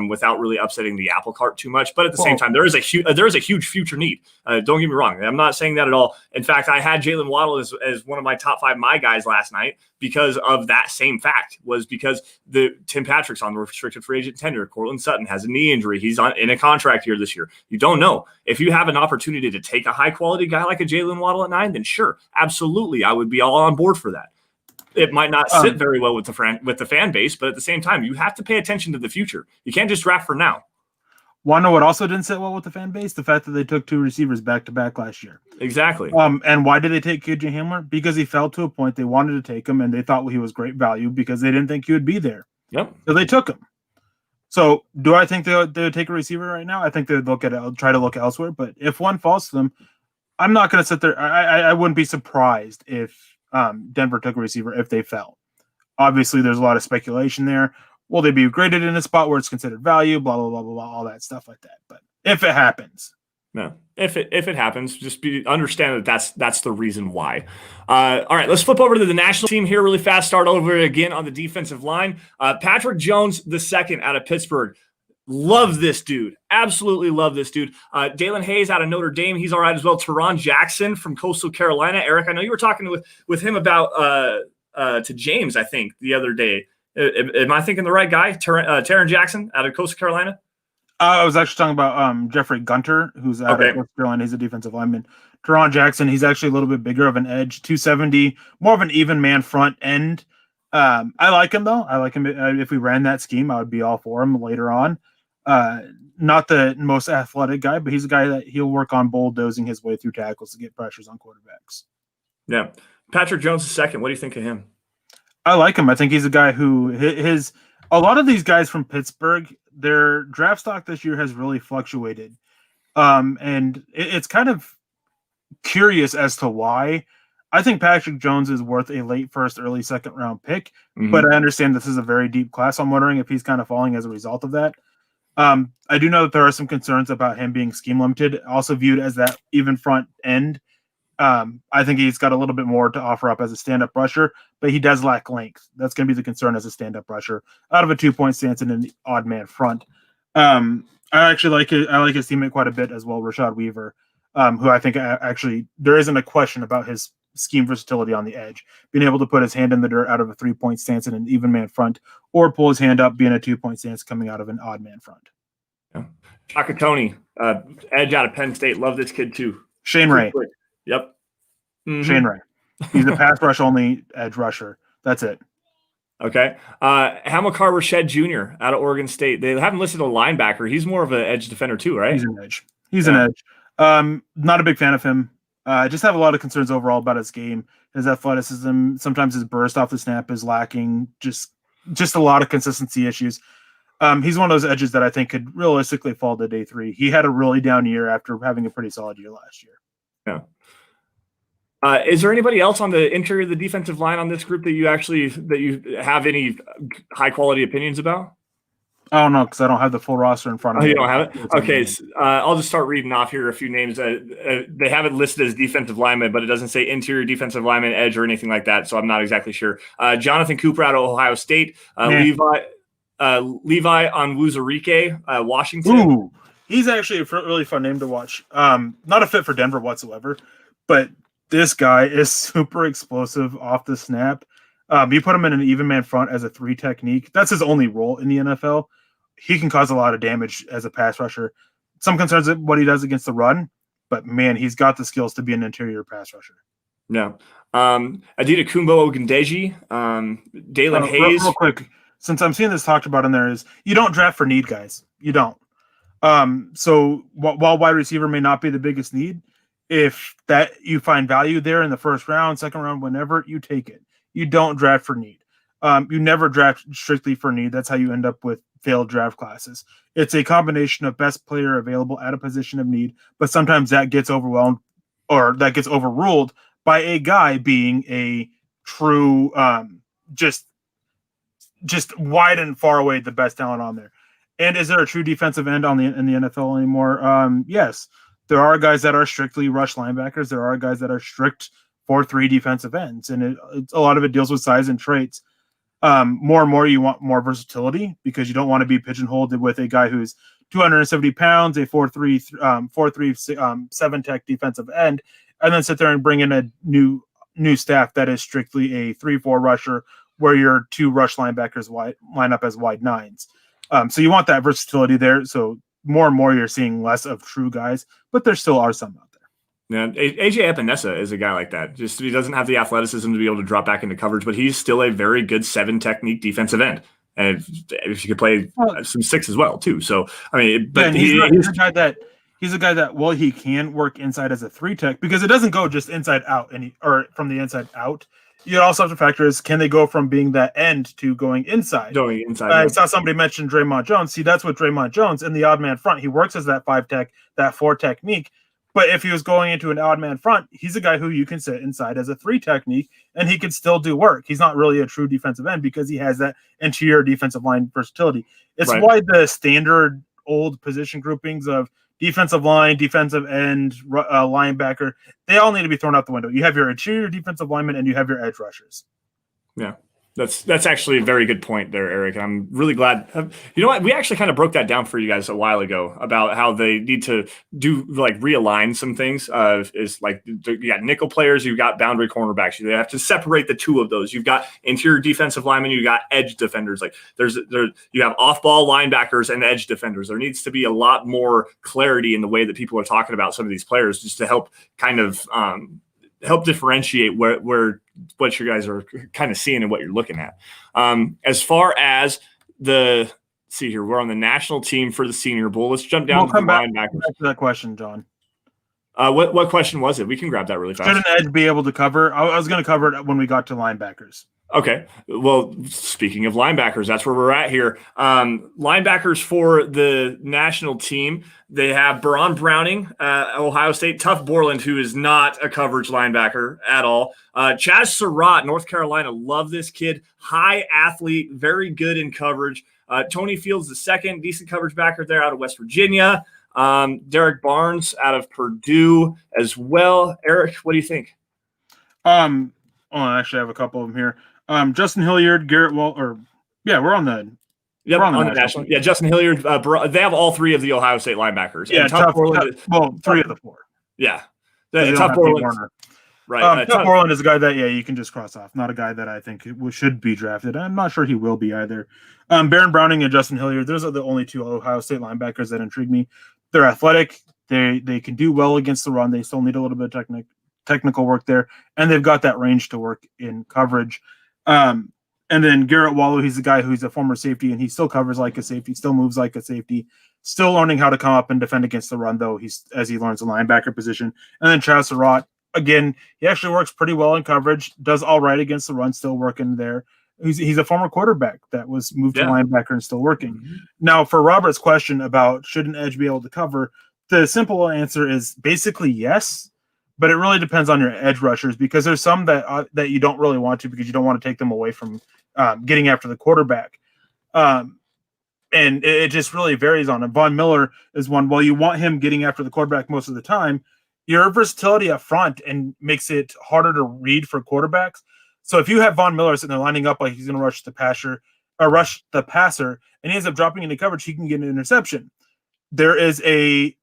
without really upsetting the apple cart too much. But at the same time, there is a huge future need. Don't get me wrong. I'm not saying that at all. In fact, I had Jalen Waddle as one of my top 5 my guys last night because of that same fact, was because the Tim Patrick's on the restricted free agent tender. Courtland Sutton has a knee injury. He's in a contract year this year. You don't know. If you have an opportunity to take a high quality guy like a Jalen Waddle at 9, then sure, absolutely, I would be all on board for that. It might not sit very well with the fan base, but at the same time, you have to pay attention to the future. You can't just draft for now. Want to know what also didn't sit well with the fan base? The fact that they took 2 receivers back-to-back last year. Exactly. And why did they take KJ Hamler? Because he fell to a point they wanted to take him, and they thought he was great value because they didn't think he would be there. Yep. So they took him. So do I think they would take a receiver right now? I think they would try to look elsewhere. But if one falls to them, I'm not going to sit there. I wouldn't be surprised if Denver took a receiver if they fell. Obviously, there's a lot of speculation there. Will they be graded in a spot where it's considered value? Blah, blah, blah, blah, blah, all that stuff like that. But if it happens. No, if it happens, just understand that that's the reason why. All right, let's flip over to the national team here really fast. Start over again on the defensive line. Patrick Jones II out of Pittsburgh. Love this dude. Absolutely love this dude. Dalen Hayes out of Notre Dame. He's all right as well. Tehran Jackson from Coastal Carolina. Eric, I know you were talking with him about to James, I think, the other day. Am I thinking the right guy? Tehran Jackson out of Coastal Carolina? I was actually talking about Jeffrey Gunter, who's out of Coastal Carolina. He's a defensive lineman. Tehran Jackson, he's actually a little bit bigger of an edge, 270, more of an even man front end. I like him, though. I like him. If we ran that scheme, I would be all for him later on. Not the most athletic guy, but he's a guy that he'll work on bulldozing his way through tackles to get pressures on quarterbacks. Yeah. Patrick Jones is second. What do you think of him? I like him. I think he's a guy who a lot of these guys from Pittsburgh, their draft stock this year has really fluctuated. And it's kind of curious as to why. I think Patrick Jones is worth a late first, early second round pick, but I understand this is a very deep class. I'm wondering if he's kind of falling as a result of that. I do know that there are some concerns about him being scheme limited, also viewed as that even front end. I think he's got a little bit more to offer up as a stand-up rusher, but he does lack length. That's going to be the concern as a stand-up rusher out of a 2-point stance in an odd man front. I actually like it. I like his teammate quite a bit as well, Rashad Weaver, who I think actually there isn't a question about his scheme versatility on the edge, being able to put his hand in the dirt out of a 3-point stance in an even man front, or pull his hand up being a 2-point stance coming out of an odd man front. Yeah. Shaka Tony, edge out of Penn State. Love this kid too. Shane Ray. Yep. Shane Ray. He's a pass rush only edge rusher. That's it. Okay. Hamilcar Rashed Jr. out of Oregon State. They haven't listed a linebacker. He's more of an edge defender too, right? He's an edge. An edge. Not a big fan of him. Just have a lot of concerns overall about his game. His athleticism, sometimes his burst off the snap is lacking. Just a lot of consistency issues. He's one of those edges that I think could realistically fall to day 3. He had a really down year after having a pretty solid year last year. Yeah. Is there anybody else on the interior of the defensive line on this group that you have any high quality opinions about? I don't know, because I don't have the full roster in front of me. You don't have it? Okay. I'll just start reading off here a few names. They have it listed as defensive lineman, but it doesn't say interior defensive lineman, edge, or anything like that, so I'm not exactly sure. Jonathan Cooper out of Ohio State. Levi Onwuzurike, Washington. Ooh, he's actually a really fun name to watch. Not a fit for Denver whatsoever, but this guy is super explosive off the snap. You put him in an even man front as a 3 technique. That's his only role in the NFL. He can cause a lot of damage as a pass rusher. Some concerns at what he does against the run, but man, he's got the skills to be an interior pass rusher. Yeah. Adita Kumbo Ogundeji, Dalen Hayes. Real quick, since I'm seeing this talked about in there, is you don't draft for need, guys. You don't. So while wide receiver may not be the biggest need, if that you find value there in the first round, second round, whenever, you take it. You don't draft for need. You never draft strictly for need. That's how you end up with failed draft classes. It's a combination of best player available at a position of need, but sometimes that gets overwhelmed or that gets overruled by a guy being a true, just wide and far away the best talent on there. And is there a true defensive end in the NFL anymore? Yes. There are guys that are strictly rush linebackers. There are guys that are strict 4-3 defensive ends, and a lot of it deals with size and traits. More and more, you want more versatility because you don't want to be pigeonholed with a guy who's 270 pounds, a 4-3 7-tech defensive end, and then sit there and bring in a new staff that is strictly a 3-4 rusher where your 2 rush linebackers line up as wide 9s. So you want that versatility there. So more and more, you're seeing less of true guys, but there still are some out there. Yeah, AJ Epinesa is a guy like that. Just he doesn't have the athleticism to be able to drop back into coverage, but he's still a very good 7 technique defensive end. And if you could play some 6 as well too. So I mean, but he's a guy that well, he can work inside as a 3 tech because it doesn't go just inside out or from the inside out. You also have to factor is can they go from being that end to going inside? I saw somebody mention Draymond Jones. See, that's what Draymond Jones in the odd man front. He works as that 5 tech, that 4 technique. But if he was going into an odd man front, he's a guy who you can sit inside as a 3 technique, and he could still do work. He's not really a true defensive end because he has that interior defensive line versatility. It's why the standard old position groupings of defensive line, defensive end, linebacker, they all need to be thrown out the window. You have your interior defensive lineman and you have your edge rushers. Yeah. That's actually a very good point there, Eric. I'm really glad. You know what? We actually kind of broke that down for you guys a while ago about how they need to do realign some things. Is like you got nickel players, you've got boundary cornerbacks. You have to separate the two of those. You've got interior defensive linemen, you got edge defenders. Like you have off-ball linebackers and edge defenders. There needs to be a lot more clarity in the way that people are talking about some of these players, just to help kind of help differentiate where what you guys are kind of seeing and what you're looking at. As far as we're on the national team for the Senior Bowl. Let's jump down to the linebackers. Back to that question, John. What question was it? We can grab that really fast. Should an edge be able to cover? I was going to cover it when we got to linebackers. Okay. Well, speaking of linebackers, that's where we're at here. Linebackers for the national team, they have Baron Browning, Ohio State, Tuff Borland, who is not a coverage linebacker at all. Chaz Surratt, North Carolina, love this kid. High athlete, very good in coverage. Tony Fields, the second, decent coverage backer there out of West Virginia. Derrick Barnes out of Purdue as well. Eric, what do you think? Actually, I have a couple of them here. Justin Hilliard, Garrett we're on the national. Yeah, Justin Hilliard. They have all three of the Ohio State linebackers. Yeah, three of the four. Yeah, Tuff Borland. Right. Tuff Borland is a guy that you can just cross off. Not a guy that I think should be drafted. I'm not sure he will be either. Baron Browning and Justin Hilliard. Those are the only two Ohio State linebackers that intrigue me. They're athletic. They can do well against the run. They still need a little bit of technical work there, and they've got that range to work in coverage. And then Garrett Waddle, he's a guy who's a former safety, and he still covers like a safety, still moves like a safety, still learning how to come up and defend against the run, though, as he learns the linebacker position. And then Chaz Surratt, again, he actually works pretty well in coverage, does all right against the run, still working there. He's a former quarterback that was moved to linebacker and still working. Mm-hmm. Now, for Robert's question about should an edge be able to cover, the simple answer is basically yes. But it really depends on your edge rushers, because there's some that you don't really want to, because you don't want to take them away from getting after the quarterback. And it just really varies on it. Von Miller is one. While you want him getting after the quarterback most of the time, your versatility up front and makes it harder to read for quarterbacks. So if you have Von Miller sitting there lining up like he's going to rush the passer, and he ends up dropping into coverage, he can get an interception. There is a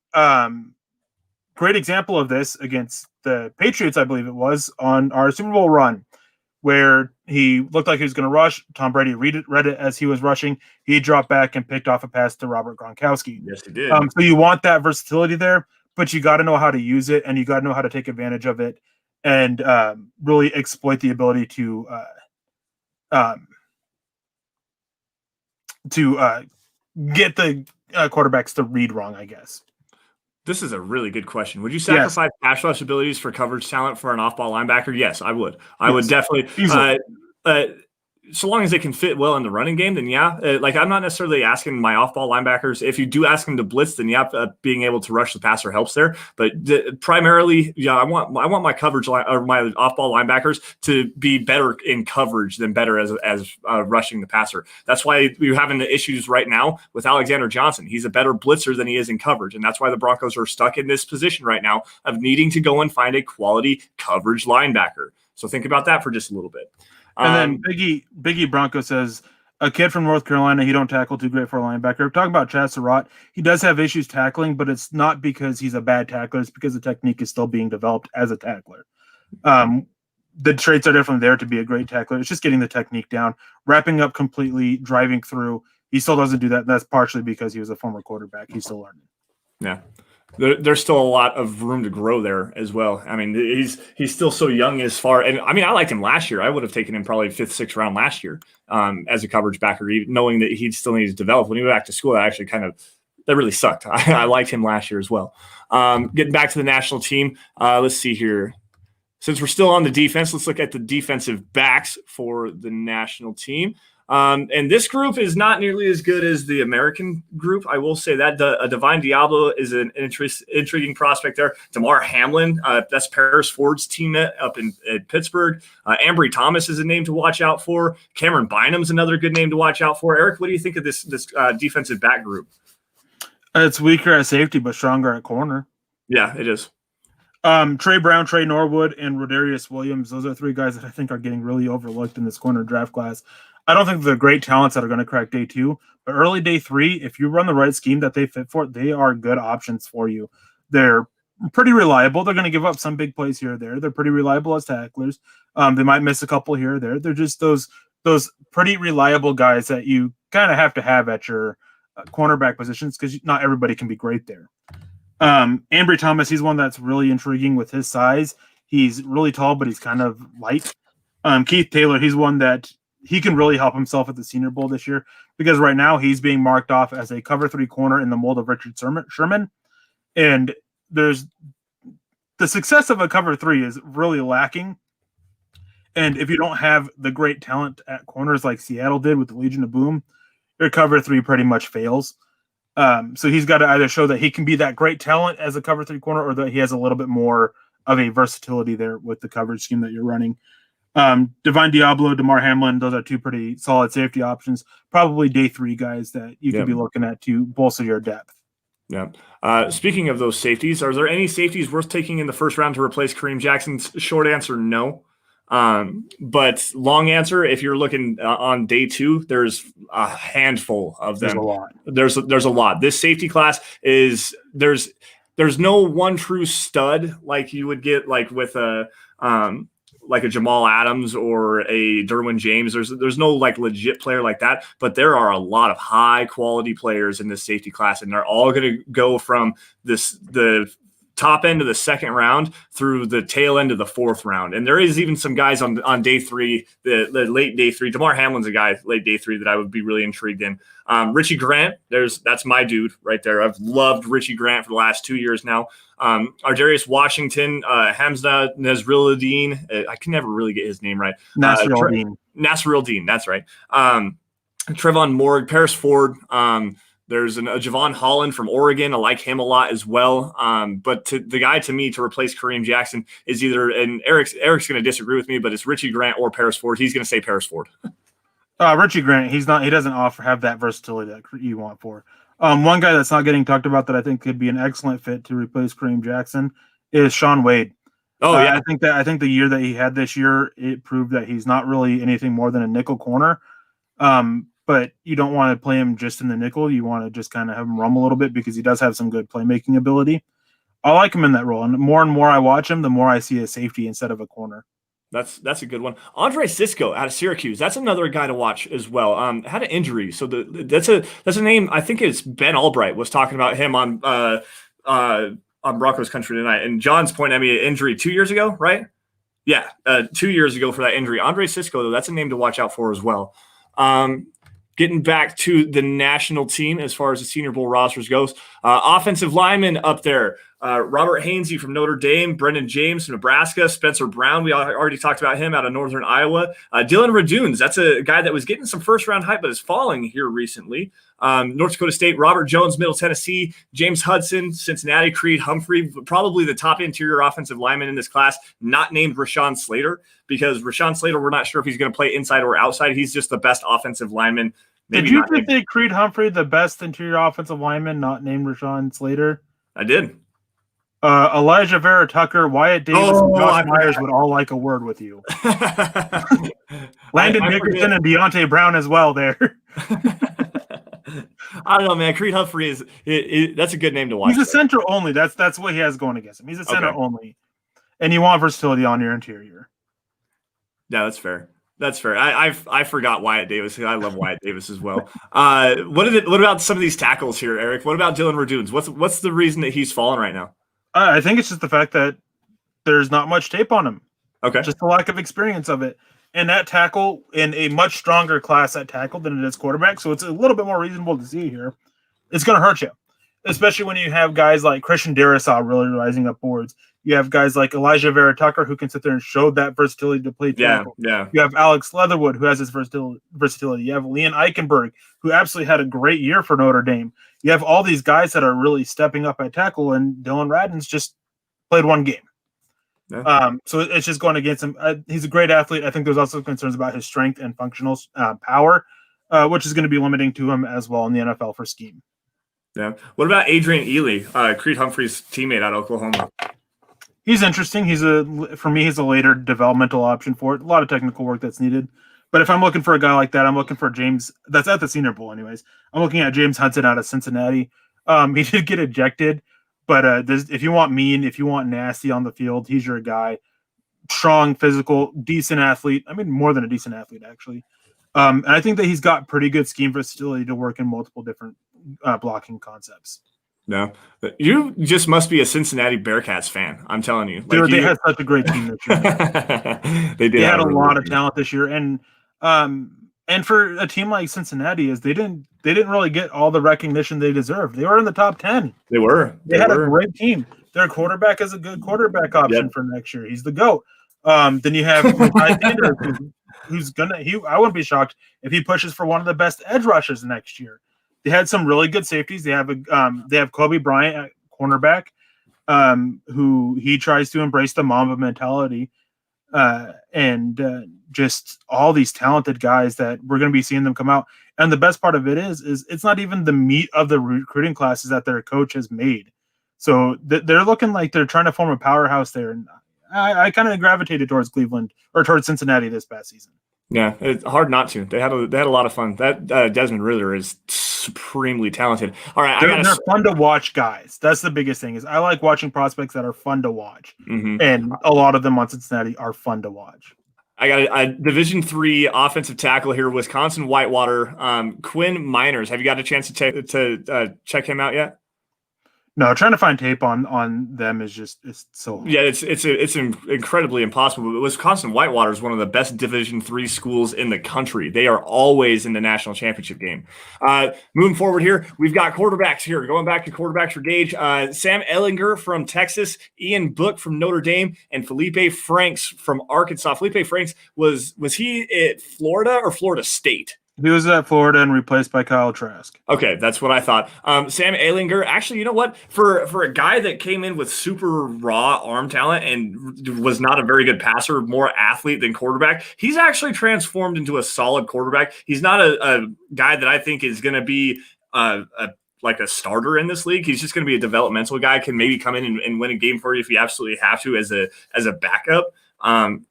great example of this against the Patriots, I believe it was, on our Super Bowl run, where he looked like he was going to rush. Tom Brady read it as he was rushing. He dropped back and picked off a pass to Robert Gronkowski. Yes, he did. So you want that versatility there, but you got to know how to use it, and you got to know how to take advantage of it, and really exploit the ability to get the quarterbacks to read wrong, I guess. This is a really good question. Would you sacrifice pass rush abilities for coverage talent for an off-ball linebacker? Yes, I would. I would definitely. So long as they can fit well in the running game, then I'm not necessarily asking my off-ball linebackers. If you do ask them to blitz, then being able to rush the passer helps there. But primarily, I want my coverage or my off-ball linebackers to be better in coverage than better as rushing the passer. That's why we're having the issues right now with Alexander Johnson. He's a better blitzer than he is in coverage, and that's why the Broncos are stuck in this position right now of needing to go and find a quality coverage linebacker. So think about that for just a little bit. And then Biggie Bronco says, a kid from North Carolina, he don't tackle too great for a linebacker. Talking about Chaz Surratt, he does have issues tackling, but it's not because he's a bad tackler. It's because the technique is still being developed as a tackler. The traits are definitely there to be a great tackler. It's just getting the technique down, wrapping up completely, driving through. He still doesn't do that. That's partially because he was a former quarterback. He's still learning. Yeah. There's still a lot of room to grow there as well. I mean, he's still so young as far. And I mean, I liked him last year. I would have taken him probably 5th, 6th round last year as a coverage backer, even knowing that he still needs to develop. When he went back to school, that really sucked. I liked him last year as well. Getting back to the national team, let's see here. Since we're still on the defense, let's look at the defensive backs for the national team. And this group is not nearly as good as the American group. I will say that Divine Diablo is an intriguing prospect there. Damar Hamlin, that's Paris Ford's teammate up in Pittsburgh. Ambry Thomas is a name to watch out for. Cameron Bynum's another good name to watch out for. Eric, what do you think of this defensive back group? It's weaker at safety, but stronger at corner. Yeah, it is. Trey Brown, Trey Norwood, and Rodarius Williams. Those are three guys that I think are getting really overlooked in this corner draft class. I don't think they're great talents that are going to crack day 2, but early day 3, if you run the right scheme that they fit for, they are good options for you. They're pretty reliable. They're going to give up some big plays here or there. They're pretty reliable as tacklers. They might miss a couple here or there. They're just those pretty reliable guys that you kind of have at your cornerback positions because not everybody can be great there. Ambry Thomas, he's one that's really intriguing with his size. He's really tall, but he's kind of light. Keith Taylor, he's one that he can really help himself at the Senior Bowl this year because right now he's being marked off as a cover 3 corner in the mold of Richard Sherman. And there's the success of a cover 3 is really lacking. And if you don't have the great talent at corners like Seattle did with the Legion of Boom, your cover 3 pretty much fails. So he's got to either show that he can be that great talent as a cover 3 corner or that he has a little bit more of a versatility there with the coverage scheme that you're running. Divine Diablo, DeMar Hamlin, those are 2 pretty solid safety options. Probably day 3 guys that you could be looking at to bolster your depth. Yeah. Speaking of those safeties, are there any safeties worth taking in the first round to replace Kareem Jackson? Short answer, no. But long answer, if you're looking on day 2, there's a handful of them. There's a lot. This safety class is there's no one true stud like you would get like with a Jamal Adams or a Derwin James. There's no like legit player like that, but there are a lot of high quality players in this safety class, and they're all going to go from the top end of the second round through the tail end of the 4th round. And there is even some guys on day 3, the late day 3. DeMar Hamlin's a guy late day 3 that I would be really intrigued in. Richie Grant, that's my dude right there. I've loved Richie Grant for the last 2 years now. Ardarius Washington, Hamza Nasruddin, I can never really get his name right. Nasruddin, that's right. Trevon Morg, Paris Ford, there's a Javon Holland from Oregon. I like him a lot as well. But the guy to me to replace Kareem Jackson is either, and Eric's going to disagree with me, but it's Richie Grant or Paris Ford. He's going to say Paris Ford. Richie Grant, he doesn't have that versatility that you want for. One guy that's not getting talked about that I think could be an excellent fit to replace Kareem Jackson is Shaun Wade. Oh yeah, I think the year that he had this year, it proved that he's not really anything more than a nickel corner. But you don't want to play him just in the nickel. You want to just kind of have him roam a little bit because he does have some good playmaking ability. I like him in that role, and more I watch him, the more I see a safety instead of a corner. That's a good one. Andre Cisco out of Syracuse. That's another guy to watch as well. Had an injury, so that's a name. I think it's Ben Albright was talking about him on Broncos Country tonight. And John's point, injury 2 years ago, right? Yeah, 2 years ago for that injury. Andre Cisco, though, that's a name to watch out for as well. Getting back to the national team as far as the Senior Bowl rosters goes, offensive linemen up there. Robert Hainsey from Notre Dame, Brendan James from Nebraska, Spencer Brown, we already talked about him out of Northern Iowa. Dylan Radunes, that's a guy that was getting some first-round hype but is falling here recently. North Dakota State, Robert Jones, Middle Tennessee, James Hudson, Cincinnati, Creed Humphrey, probably the top interior offensive lineman in this class, not named Rashawn Slater, because Rashawn Slater, we're not sure if he's going to play inside or outside. He's just the best offensive lineman. Did you just say Creed Humphrey, the best interior offensive lineman, not named Rashawn Slater? I did. Elijah Vera Tucker, Wyatt Davis, and Josh Myers would all like a word with you. Landon Dickerson and Deontay Brown as well there. I don't know, man. Creed Humphrey that's a good name to watch. He's a center only. That's what he has going against him. He's a center only. And you want versatility on your interior. Yeah, that's fair. That's fair. I forgot Wyatt Davis. I love Wyatt Davis as well. What about some of these tackles here, Eric? What about Dylan Radunes? What's the reason that he's fallen right now? I think it's just the fact that there's not much tape on him. Okay. Just the lack of experience of it. And that tackle in a much stronger class at tackle than it is quarterback, so it's a little bit more reasonable to see here. It's going to hurt you, especially when you have guys like Christian Darrisaw really rising up boards. You have guys like Elijah Vera Tucker who can sit there and show that versatility to play tackle. Yeah. You have Alex Leatherwood who has his versatility. You have Leon Eichenberg who absolutely had a great year for Notre Dame. You have all these guys that are really stepping up at tackle, and Dylan Radunes just played one game. Yeah. So it's just going against him. He's a great athlete. I think there's also concerns about his strength and functional power, which is going to be limiting to him as well in the NFL for scheme. Yeah. What about Adrian Ely, Creed Humphrey's teammate out of Oklahoma? He's interesting. For me, he's a later developmental option for it. A lot of technical work that's needed. But if I'm looking for a guy like that, I'm looking for James. That's at the Senior Bowl, anyways. I'm looking at James Hudson out of Cincinnati. He did get ejected, but if you want mean, if you want nasty on the field, he's your guy. Strong, physical, decent athlete. I mean, more than a decent athlete, actually. And I think that he's got pretty good scheme versatility to work in multiple different blocking concepts. No, you just must be a Cincinnati Bearcats fan. I'm telling you. Dude, they had such a great team this year. They had a lot of talent this year, and for a team like Cincinnati, they didn't really get all the recognition they deserved. They were in the top 10. They were. They had a great team. Their quarterback is a good quarterback option for next year. He's the GOAT. Then you have Sanderson, who's I wouldn't be shocked if he pushes for one of the best edge rushers next year. They had some really good safeties. They have Kobe Bryant at cornerback, who he tries to embrace the Mamba mentality, and just all these talented guys that we're going to be seeing them come out. And the best part of it is it's not even the meat of the recruiting classes that their coach has made. So they're looking like they're trying to form a powerhouse there. And I kind of gravitated towards Cleveland or towards Cincinnati this past season. Yeah, it's hard not to. They had a lot of fun. That Desmond Ridder is supremely talented. All right, they're fun to watch, guys. That's the biggest thing. Is I like watching prospects that are fun to watch, and a lot of them on Cincinnati are fun to watch. I got a Division III offensive tackle here, Wisconsin Whitewater, Quinn Miners. Have you got a chance to check him out yet? No, trying to find tape on them is so hard. Yeah, it's incredibly impossible. But Wisconsin Whitewater is one of the best Division III schools in the country. They are always in the national championship game. Moving forward here, we've got quarterbacks here. Going back to quarterbacks for Gage, Sam Ehlinger from Texas, Ian Book from Notre Dame, and Felipe Franks from Arkansas. Felipe Franks was he at Florida or Florida State? He was at Florida and replaced by Kyle Trask. Okay, that's what I thought. Sam Ehlinger, actually, you know what? For a guy that came in with super raw arm talent and was not a very good passer, more athlete than quarterback, he's actually transformed into a solid quarterback. He's not a guy that I think is going to be like a starter in this league. He's just going to be a developmental guy, can maybe come in and win a game for you if you absolutely have to as a backup.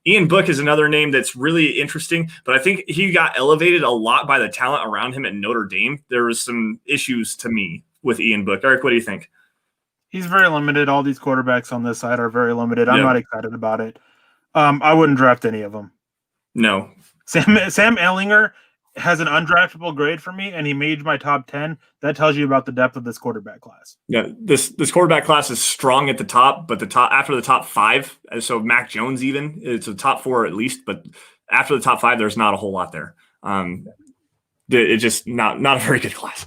Ian Book is another name that's really interesting, but I think he got elevated a lot by the talent around him at Notre Dame. There was some issues to me with Ian Book. Eric, what do you think? He's very limited. All these quarterbacks on this side are very limited. I'm not excited about it. I wouldn't draft any of them. No. Sam Ehlinger has an undraftable grade for me, and he made my top 10. That tells you about the depth of this quarterback class. Yeah, this quarterback class is strong at the top, but after the top 5, so Mac Jones even, it's a top 4 at least, but after the top 5, there's not a whole lot there. It's just not a very good class.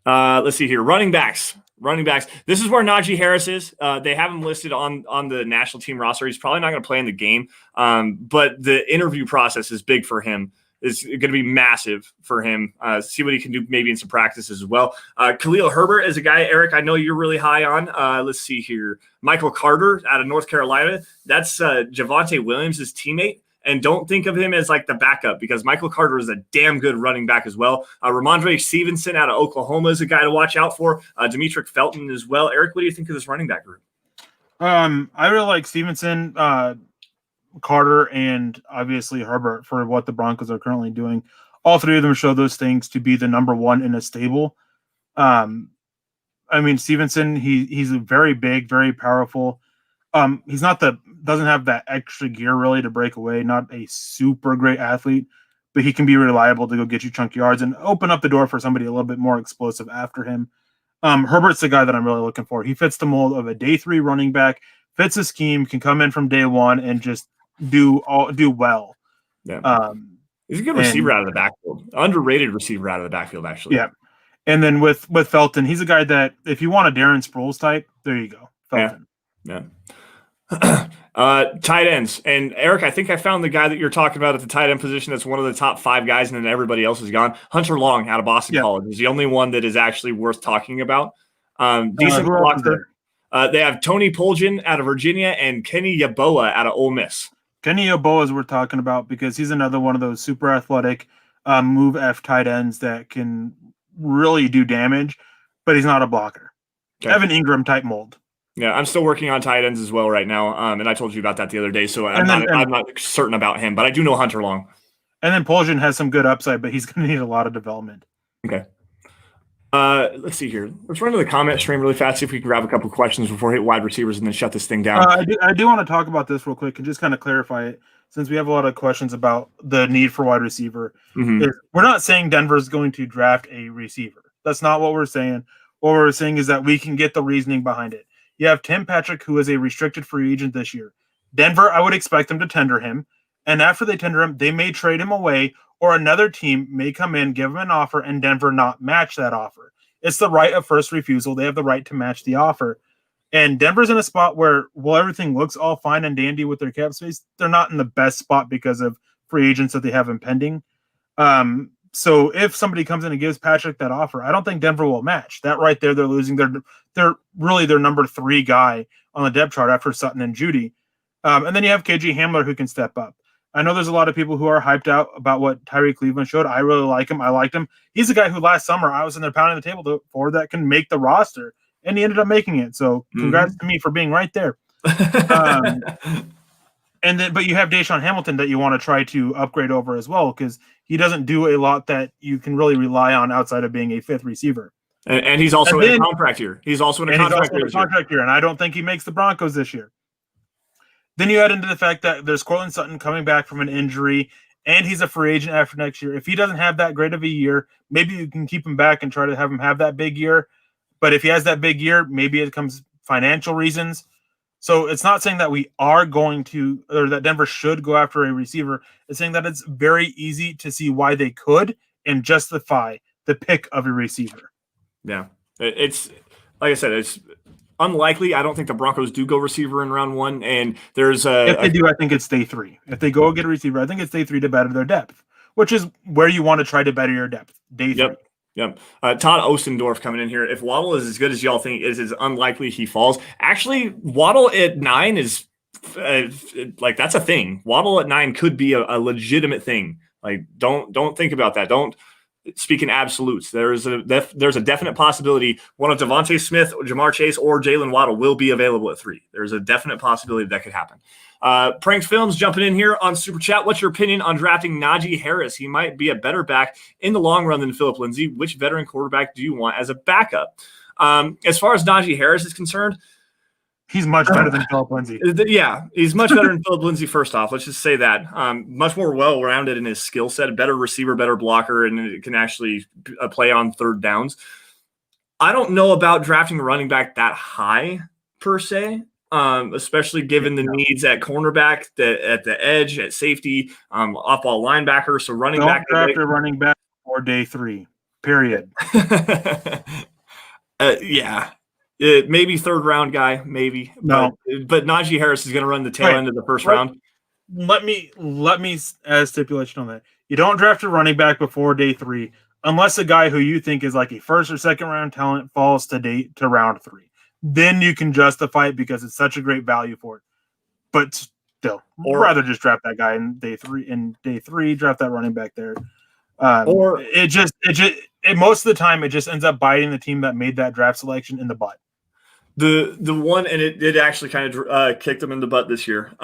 Let's see here. Running backs. This is where Naji Harris is. They have him listed on the national team roster. He's probably not going to play in the game, but the interview process is big for him. It's going to be massive for him. See what he can do maybe in some practices as well. Khalil Herbert is a guy, Eric, I know you're really high on. Let's see here. Michael Carter out of North Carolina. That's Javonte Williams' teammate. And don't think of him as like the backup because Michael Carter is a damn good running back as well. Romandre Stevenson out of Oklahoma is a guy to watch out for. Demetric Felton as well. Eric, what do you think of this running back group? I really like Stevenson, Carter, and obviously Herbert for what the Broncos are currently doing. All three of them show those things to be the number one in a stable. I mean, Stevenson, he's a very big, very powerful. He's doesn't have that extra gear really to break away. Not a super great athlete, but he can be reliable to go get you chunk yards and open up the door for somebody a little bit more explosive after him. Herbert's the guy that I'm really looking for. He fits the mold of a day 3 running back, fits the scheme, can come in from day 1 and just do well. Yeah. He's a good receiver out of the backfield. Underrated receiver out of the backfield, actually. Yeah. And then with Felton, he's a guy that if you want a Darren Sproles type, there you go. Felton. Yeah. Tight ends. And Eric, I think I found the guy that you're talking about at the tight end position that's one of the top 5 guys, and then everybody else is gone. Hunter Long out of Boston College is the only one that is actually worth talking about. Decent blocker. They have Tony Poljan out of Virginia and Kenny Yeboah out of Ole Miss. Kenny Yeboah is worth talking about because he's another one of those super athletic move F tight ends that can really do damage, but he's not a blocker. Okay. Evan Ingram type mold. Yeah, I'm still working on tight ends as well right now, and I told you about that the other day, so I'm not certain about him, but I do know Hunter Long. And then Poljan has some good upside, but he's going to need a lot of development. Okay. Let's see here. Let's run to the comment stream really fast, see if we can grab a couple questions before we hit wide receivers and then shut this thing down. I do want to talk about this real quick and just kind of clarify it, since we have a lot of questions about the need for wide receiver. We're not saying Denver is going to draft a receiver. That's not what we're saying. What we're saying is that we can get the reasoning behind it. You have Tim Patrick, who is a restricted free agent this year. Denver, I would expect them to tender him. And after they tender him, they may trade him away, or another team may come in, give him an offer, and Denver not match that offer. It's the right of first refusal. They have the right to match the offer. And Denver's in a spot where, while everything looks all fine and dandy with their cap space, they're not in the best spot because of free agents that they have impending. So if somebody comes in and gives Patrick that offer, I don't think Denver will match. That right there, they're losing. They're really their number 3 guy on the depth chart after Sutton and Judy. And then you have KJ Hamler who can step up. I know there's a lot of people who are hyped out about what Tyree Cleveland showed. I really like him. I liked him. He's a guy who last summer I was in there pounding the table for that can make the roster, and he ended up making it. So congrats to me for being right there. But you have Deshaun Hamilton that you want to try to upgrade over as well, because he doesn't do a lot that you can really rely on outside of being a 5th receiver. And he's also in a contract year. He's also in a contract year, and I don't think he makes the Broncos this year. Then you add into the fact that there's Colin Sutton coming back from an injury, and he's a free agent after next year. If he doesn't have that great of a year, maybe you can keep him back and try to have him have that big year. But if he has that big year, maybe it comes financial reasons. So it's not saying that we are going to, or that Denver should go after a receiver. It's saying that it's very easy to see why they could and justify the pick of a receiver. Yeah. It's, like I said, it's unlikely. I don't think the Broncos do go receiver in round 1. And there's if they do, I think it's day 3. If they go get a receiver, I think it's day 3 to better their depth, which is where you want to try to better your depth. Day 3. Yep. Todd Ostendorf coming in here. If Waddle is as good as y'all think, it is unlikely he falls. Actually, Waddle at 9 is like that's a thing. Waddle at 9 could be a legitimate thing. Like don't think about that. Don't speak in absolutes. There's a definite possibility one of Devontae Smith, Jamar Chase, or Jalen Waddle will be available at 3. There's a definite possibility that could happen. Prank Films jumping in here on Super Chat. What's your opinion on drafting Naji Harris? He might be a better back in the long run than Phillip Lindsay. Which veteran quarterback do you want as a backup? As far as Naji Harris is concerned, he's much better than Phillip Lindsay. Yeah, he's much better than Phillip Lindsay, first off. Let's just say that. Much more well-rounded in his skill set, better receiver, better blocker, and can actually play on third downs. I don't know about drafting a running back that high, per se. Especially given the needs at cornerback, at the edge, at safety, off-ball linebacker. So running back. Don't draft a running back or day 3, period. Yeah. Maybe third round guy, maybe. No. But Naji Harris is going to run the tail end of the first round. Let me as stipulation on that. You don't draft a running back before day 3 unless a guy who you think is like a first or second round talent falls to round 3. Then you can justify it because it's such a great value for it. But still, rather just draft that guy in day 3. In day 3, draft that running back there. Or it most of the time it just ends up biting the team that made that draft selection in the butt. The one, and it actually kind of kicked them in the butt this year.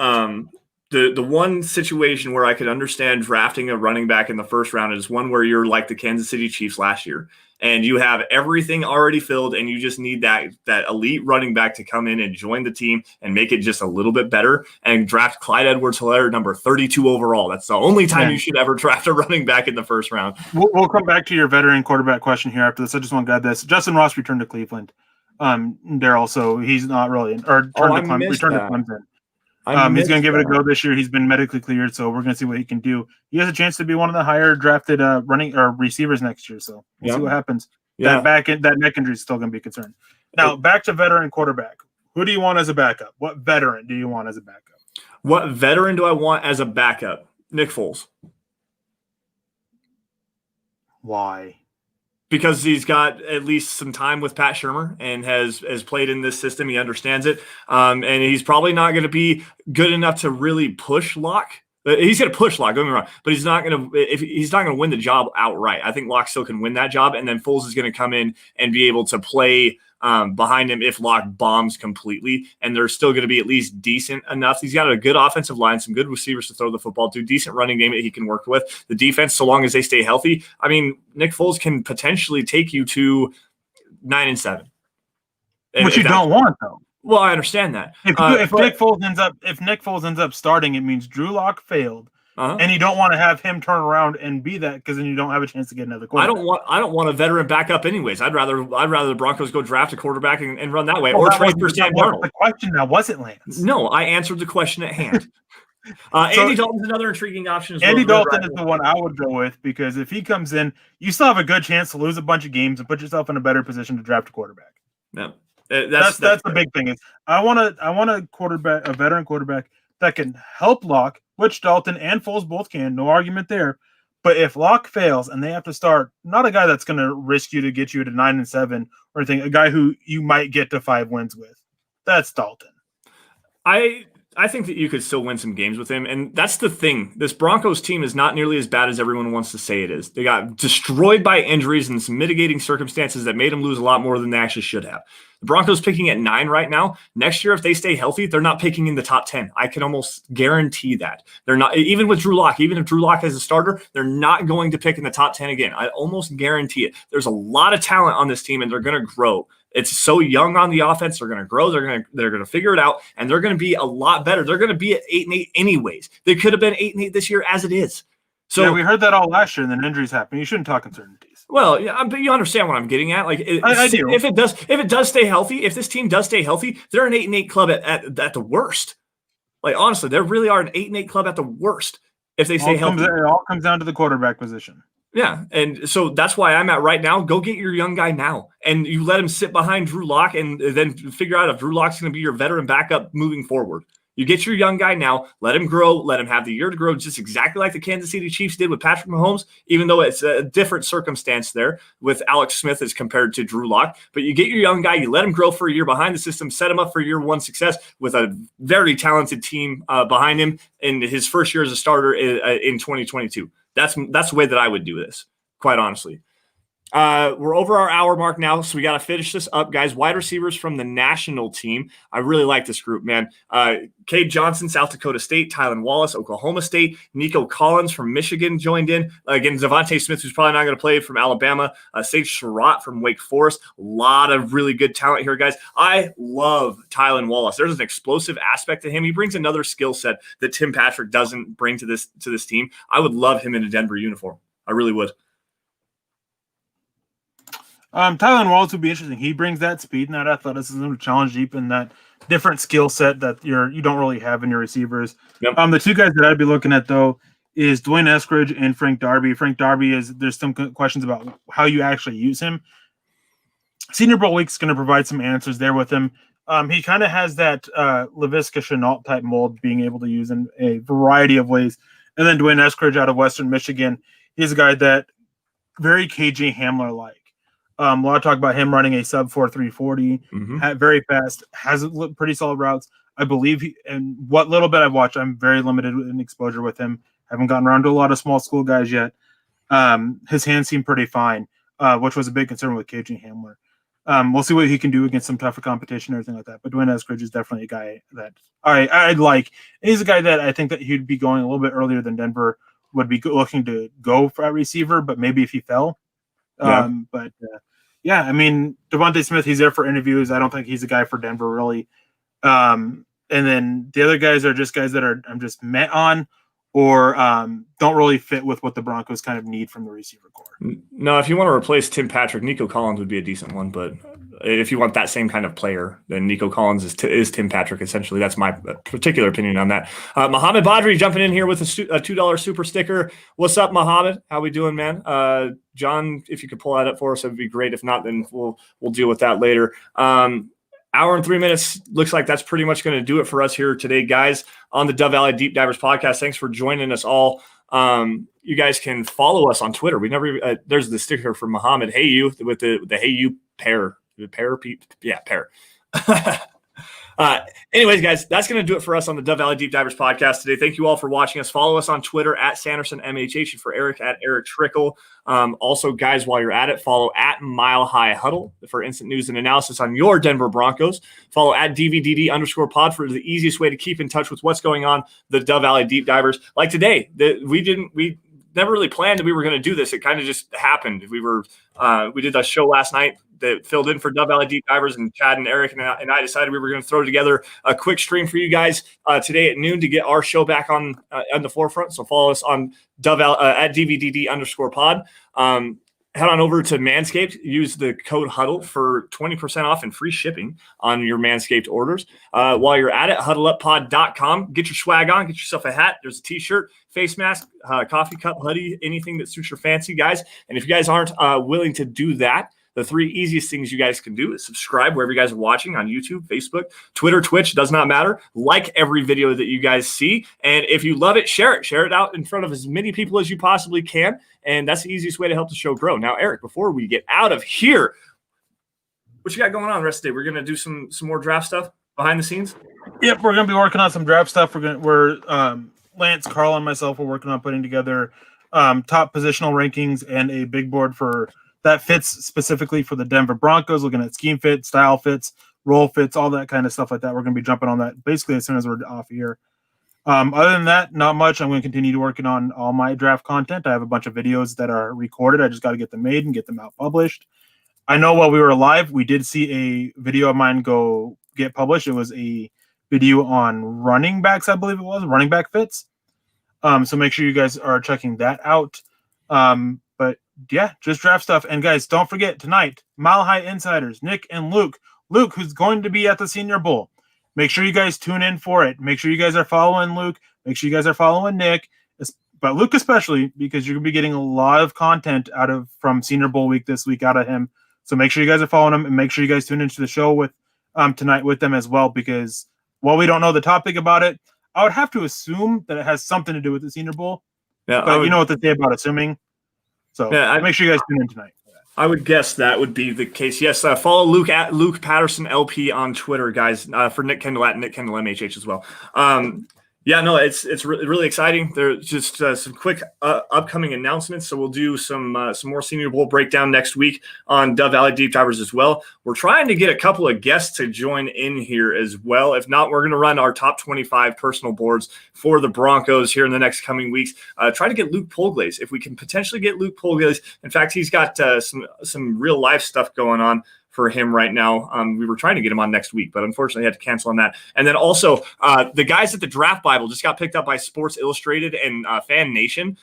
The one situation where I could understand drafting a running back in the first round is one where you're like the Kansas City Chiefs last year, and you have everything already filled, and you just need that elite running back to come in and join the team and make it just a little bit better, and draft Clyde Edwards-Helaire, number 32 overall. That's the only time you should ever draft a running back in the first round. We'll come back to your veteran quarterback question here after this. I just want to add this. Justin Ross returned to Cleveland. Daryl, so he's not really returned to Clemson. He's going to give it a go this year. He's been medically cleared, so we're going to see what he can do. He has a chance to be one of the higher drafted running or receivers next year, so we'll see what happens. Yeah. That neck injury is still going to be a concern. Now, back to veteran quarterback. Who do you want as a backup? What veteran do you want as a backup? What veteran do I want as a backup? Nick Foles. Why? Because he's got at least some time with Pat Shurmur and has played in this system. He understands it. And he's probably not going to be good enough to really push Locke. He's going to push Locke, don't get me wrong, but he's not going to win the job outright. I think Locke still can win that job. And then Foles is going to come in and be able to play behind him if Locke bombs completely, and they're still going to be at least decent enough. He's got a good offensive line, some good receivers to throw the football to, decent running game that he can work with. The defense, so long as they stay healthy, I mean, Nick Foles can potentially take you to 9-7. Which you don't want, though. Well, I understand that. If Nick Foles ends up starting, it means Drew Lock failed. And you don't want to have him turn around and be that, because then you don't have a chance to get another quarterback. I don't want a veteran backup anyways. I'd rather the Broncos go draft a quarterback and run that way, or trade for Sam Darnold. The question now wasn't Lance. No, I answered the question at hand. Andy Dalton's another intriguing option as well. Andy Dalton is the one I would go with, because if he comes in, you still have a good chance to lose a bunch of games and put yourself in a better position to draft a quarterback. No, that's the big thing. Is I want a quarterback, a veteran quarterback that can help Locke, which Dalton and Foles both can. No argument there. But if Locke fails and they have to start, not a guy that's going to risk you to get you to 9-7 or anything, a guy who you might get to 5 wins with. That's Dalton. I think that you could still win some games with him, and that's the thing. This Broncos team is not nearly as bad as everyone wants to say it is. They got destroyed by injuries and some mitigating circumstances that made them lose a lot more than they actually should have. The Broncos picking at 9 right now. Next year, if they stay healthy, they're not picking in the top 10. I can almost guarantee that. They're not, even with Drew Lock, even if Drew Lock is a starter, they're not going to pick in the top 10 again. I almost guarantee it. There's a lot of talent on this team, and they're going to grow. It's so young on the offense. They're going to grow. They're going to figure it out, and they're going to be a lot better. They're going to be at 8-8 anyways. They could have been 8-8 this year as it is. So yeah, we heard that all last year, and then injuries happen. You shouldn't talk uncertainties. Well, yeah, but you understand what I'm getting at. Like, I do. If it does stay healthy, if this team does stay healthy, they're an 8-8 club at the worst. Like, honestly, they really are an 8-8 club at the worst if they stay healthy. It all comes down to the quarterback position. Yeah, and so that's why I'm at right now. Go get your young guy now, and you let him sit behind Drew Lock, and then figure out if Drew Lock's going to be your veteran backup moving forward. You get your young guy now, let him grow, let him have the year to grow, just exactly like the Kansas City Chiefs did with Patrick Mahomes, even though it's a different circumstance there with Alex Smith as compared to Drew Lock. But you get your young guy, you let him grow for a year behind the system, set him up for year one success with a very talented team behind him in his first year as a starter in 2022. That's the way that I would do this, quite honestly. We're over our hour mark now, so we got to finish this up, guys. Wide receivers from the national team. I really like this group, man. Cade Johnson, South Dakota State. Tylan Wallace, Oklahoma State. Nico Collins from Michigan joined in. Again, Devontae Smith, who's probably not going to play, from Alabama. Sage Surratt from Wake Forest. A lot of really good talent here, guys. I love Tylan Wallace. There's an explosive aspect to him. He brings another skill set that Tim Patrick doesn't bring to this team. I would love him in a Denver uniform. I really would. Tylan Wallace would be interesting. He brings that speed and that athleticism to challenge deep in that different skill set that you don't really have in your receivers. Yep. The two guys that I'd be looking at, though, is Dwayne Eskridge and Frank Darby. Frank Darby there's some questions about how you actually use him. Senior Bowl week's going to provide some answers there with him. He kind of has that Laviska Shenault type mold, being able to use in a variety of ways. And then Dwayne Eskridge out of Western Michigan, he's a guy that very KJ Hamler-like. A lot of talk about him running a sub 4.340, very fast, has pretty solid routes. I believe and what little bit I've watched, I'm very limited in exposure with him. Haven't gotten around to a lot of small school guys yet. His hands seem pretty fine, which was a big concern with KJ Hamler. We'll see what he can do against some tougher competition or anything like that. But Dwayne Eskridge is definitely a guy that I'd like. He's a guy that I think that he'd be going a little bit earlier than Denver would be looking to go for a receiver, but maybe if he fell. Yeah, I mean, Devontae Smith, he's there for interviews. I don't think he's a guy for Denver, really. And then the other guys are just guys that I'm just met on or don't really fit with what the Broncos kind of need from the receiver core. No, if you want to replace Tim Patrick, Nico Collins would be a decent one. But if you want that same kind of player, then Nico Collins is Tim Patrick, essentially. That's my particular opinion on that. Mohammed Badri jumping in here with a $2 super sticker. What's up, Mohammed? How we doing, man? John, if you could pull that up for us, that would be great. If not, then we'll deal with that later. Hour and 3 minutes. Looks like that's pretty much going to do it for us here today, guys, on the Dove Valley Deep Divers podcast. Thanks for joining us all. You guys can follow us on Twitter. We never there's the sticker from Mohammed. Hey you with the Hey you pair. The pair. Yeah, pair. Anyways, guys, that's going to do it for us on the Dove Valley Deep Divers podcast today. Thank you all for watching us. Follow us on Twitter at Sanderson MHH, and for Eric at Erick Trickel. Also, guys, while you're at it, follow at Mile High Huddle for instant news and analysis on your Denver Broncos. Follow at DVDD_pod for the easiest way to keep in touch with what's going on the Dove Valley Deep Divers. Like today, we never really planned that we were going to do this. It kind of just happened. We did a show last night that filled in for Dove Valley Deep Divers, and Chad and Eric and I decided we were going to throw together a quick stream for you guys today at noon to get our show back on the forefront. So follow us on at DVDD_pod. Head on over to Manscaped. Use the code HUDDLE for 20% off and free shipping on your Manscaped orders. While you're at it, huddleuppod.com. Get your swag on. Get yourself a hat. There's a T-shirt, face mask, coffee cup, hoodie, anything that suits your fancy, guys. And if you guys aren't willing to do that, the 3 easiest things you guys can do is subscribe wherever you guys are watching on YouTube, Facebook, Twitter, Twitch, does not matter. Like every video that you guys see. And if you love it, share it. Share it out in front of as many people as you possibly can. And that's the easiest way to help the show grow. Now, Eric, before we get out of here, what you got going on the rest of the day? We're going to do some more draft stuff behind the scenes? Yep, we're going to be working on some draft stuff. Lance, Carl, and myself are working on putting together top positional rankings and a big board that fits specifically for the Denver Broncos, looking at scheme fit, style fits, role fits, all that kind of stuff like that. We're going to be jumping on that basically as soon as we're off here. Other than that, not much. I'm going to continue to working on all my draft content. I have a bunch of videos that are recorded. I just got to get them made and get them out published. I know while we were live, we did see a video of mine go get published. It was a video on running backs, I believe it was, running back fits. So make sure you guys are checking that out. But yeah, just draft stuff. And guys, don't forget tonight, Mile High Insiders, Nick and Luke. Luke, who's going to be at the Senior Bowl. Make sure you guys tune in for it. Make sure you guys are following Luke. Make sure you guys are following Nick, but Luke especially, because you're going to be getting a lot of content from Senior Bowl week this week out of him. So make sure you guys are following him, and make sure you guys tune into the show with tonight with them as well, because while we don't know the topic about it, I would have to assume that it has something to do with the Senior Bowl. Yeah, but you know what they say about assuming. So make sure you guys tune in tonight. I would guess that would be the case. Yes, follow Luke at Luke Patterson LP on Twitter, guys. For Nick Kendall at Nick Kendall MHH as well. It's really exciting. There's just some quick upcoming announcements. So we'll do some more Senior Bowl breakdown next week on Dove Valley Deep Divers as well. We're trying to get a couple of guests to join in here as well. If not, we're going to run our top 25 personal boards for the Broncos here in the next coming weeks. Try to get Luke Polglaze. If we can potentially get Luke Polglaze. In fact, he's got some real life stuff going on for him right now. We were trying to get him on next week, but unfortunately had to cancel on that. And then also the guys at the Draft Bible just got picked up by Sports Illustrated and Fan Nation.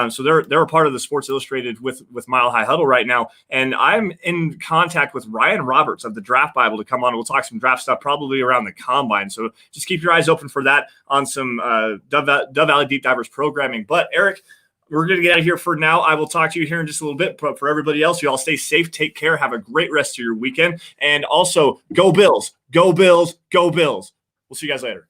So they're a part of the Sports Illustrated with Mile High Huddle right now. And I'm in contact with Ryan Roberts of the Draft Bible to come on. We'll talk some draft stuff probably around the combine. So just keep your eyes open for that on some Dove Valley Deep Divers programming. But Eric, we're going to get out of here for now. I will talk to you here in just a little bit. But for everybody else, you all stay safe, take care, have a great rest of your weekend. And also, go Bills, go Bills, go Bills. We'll see you guys later.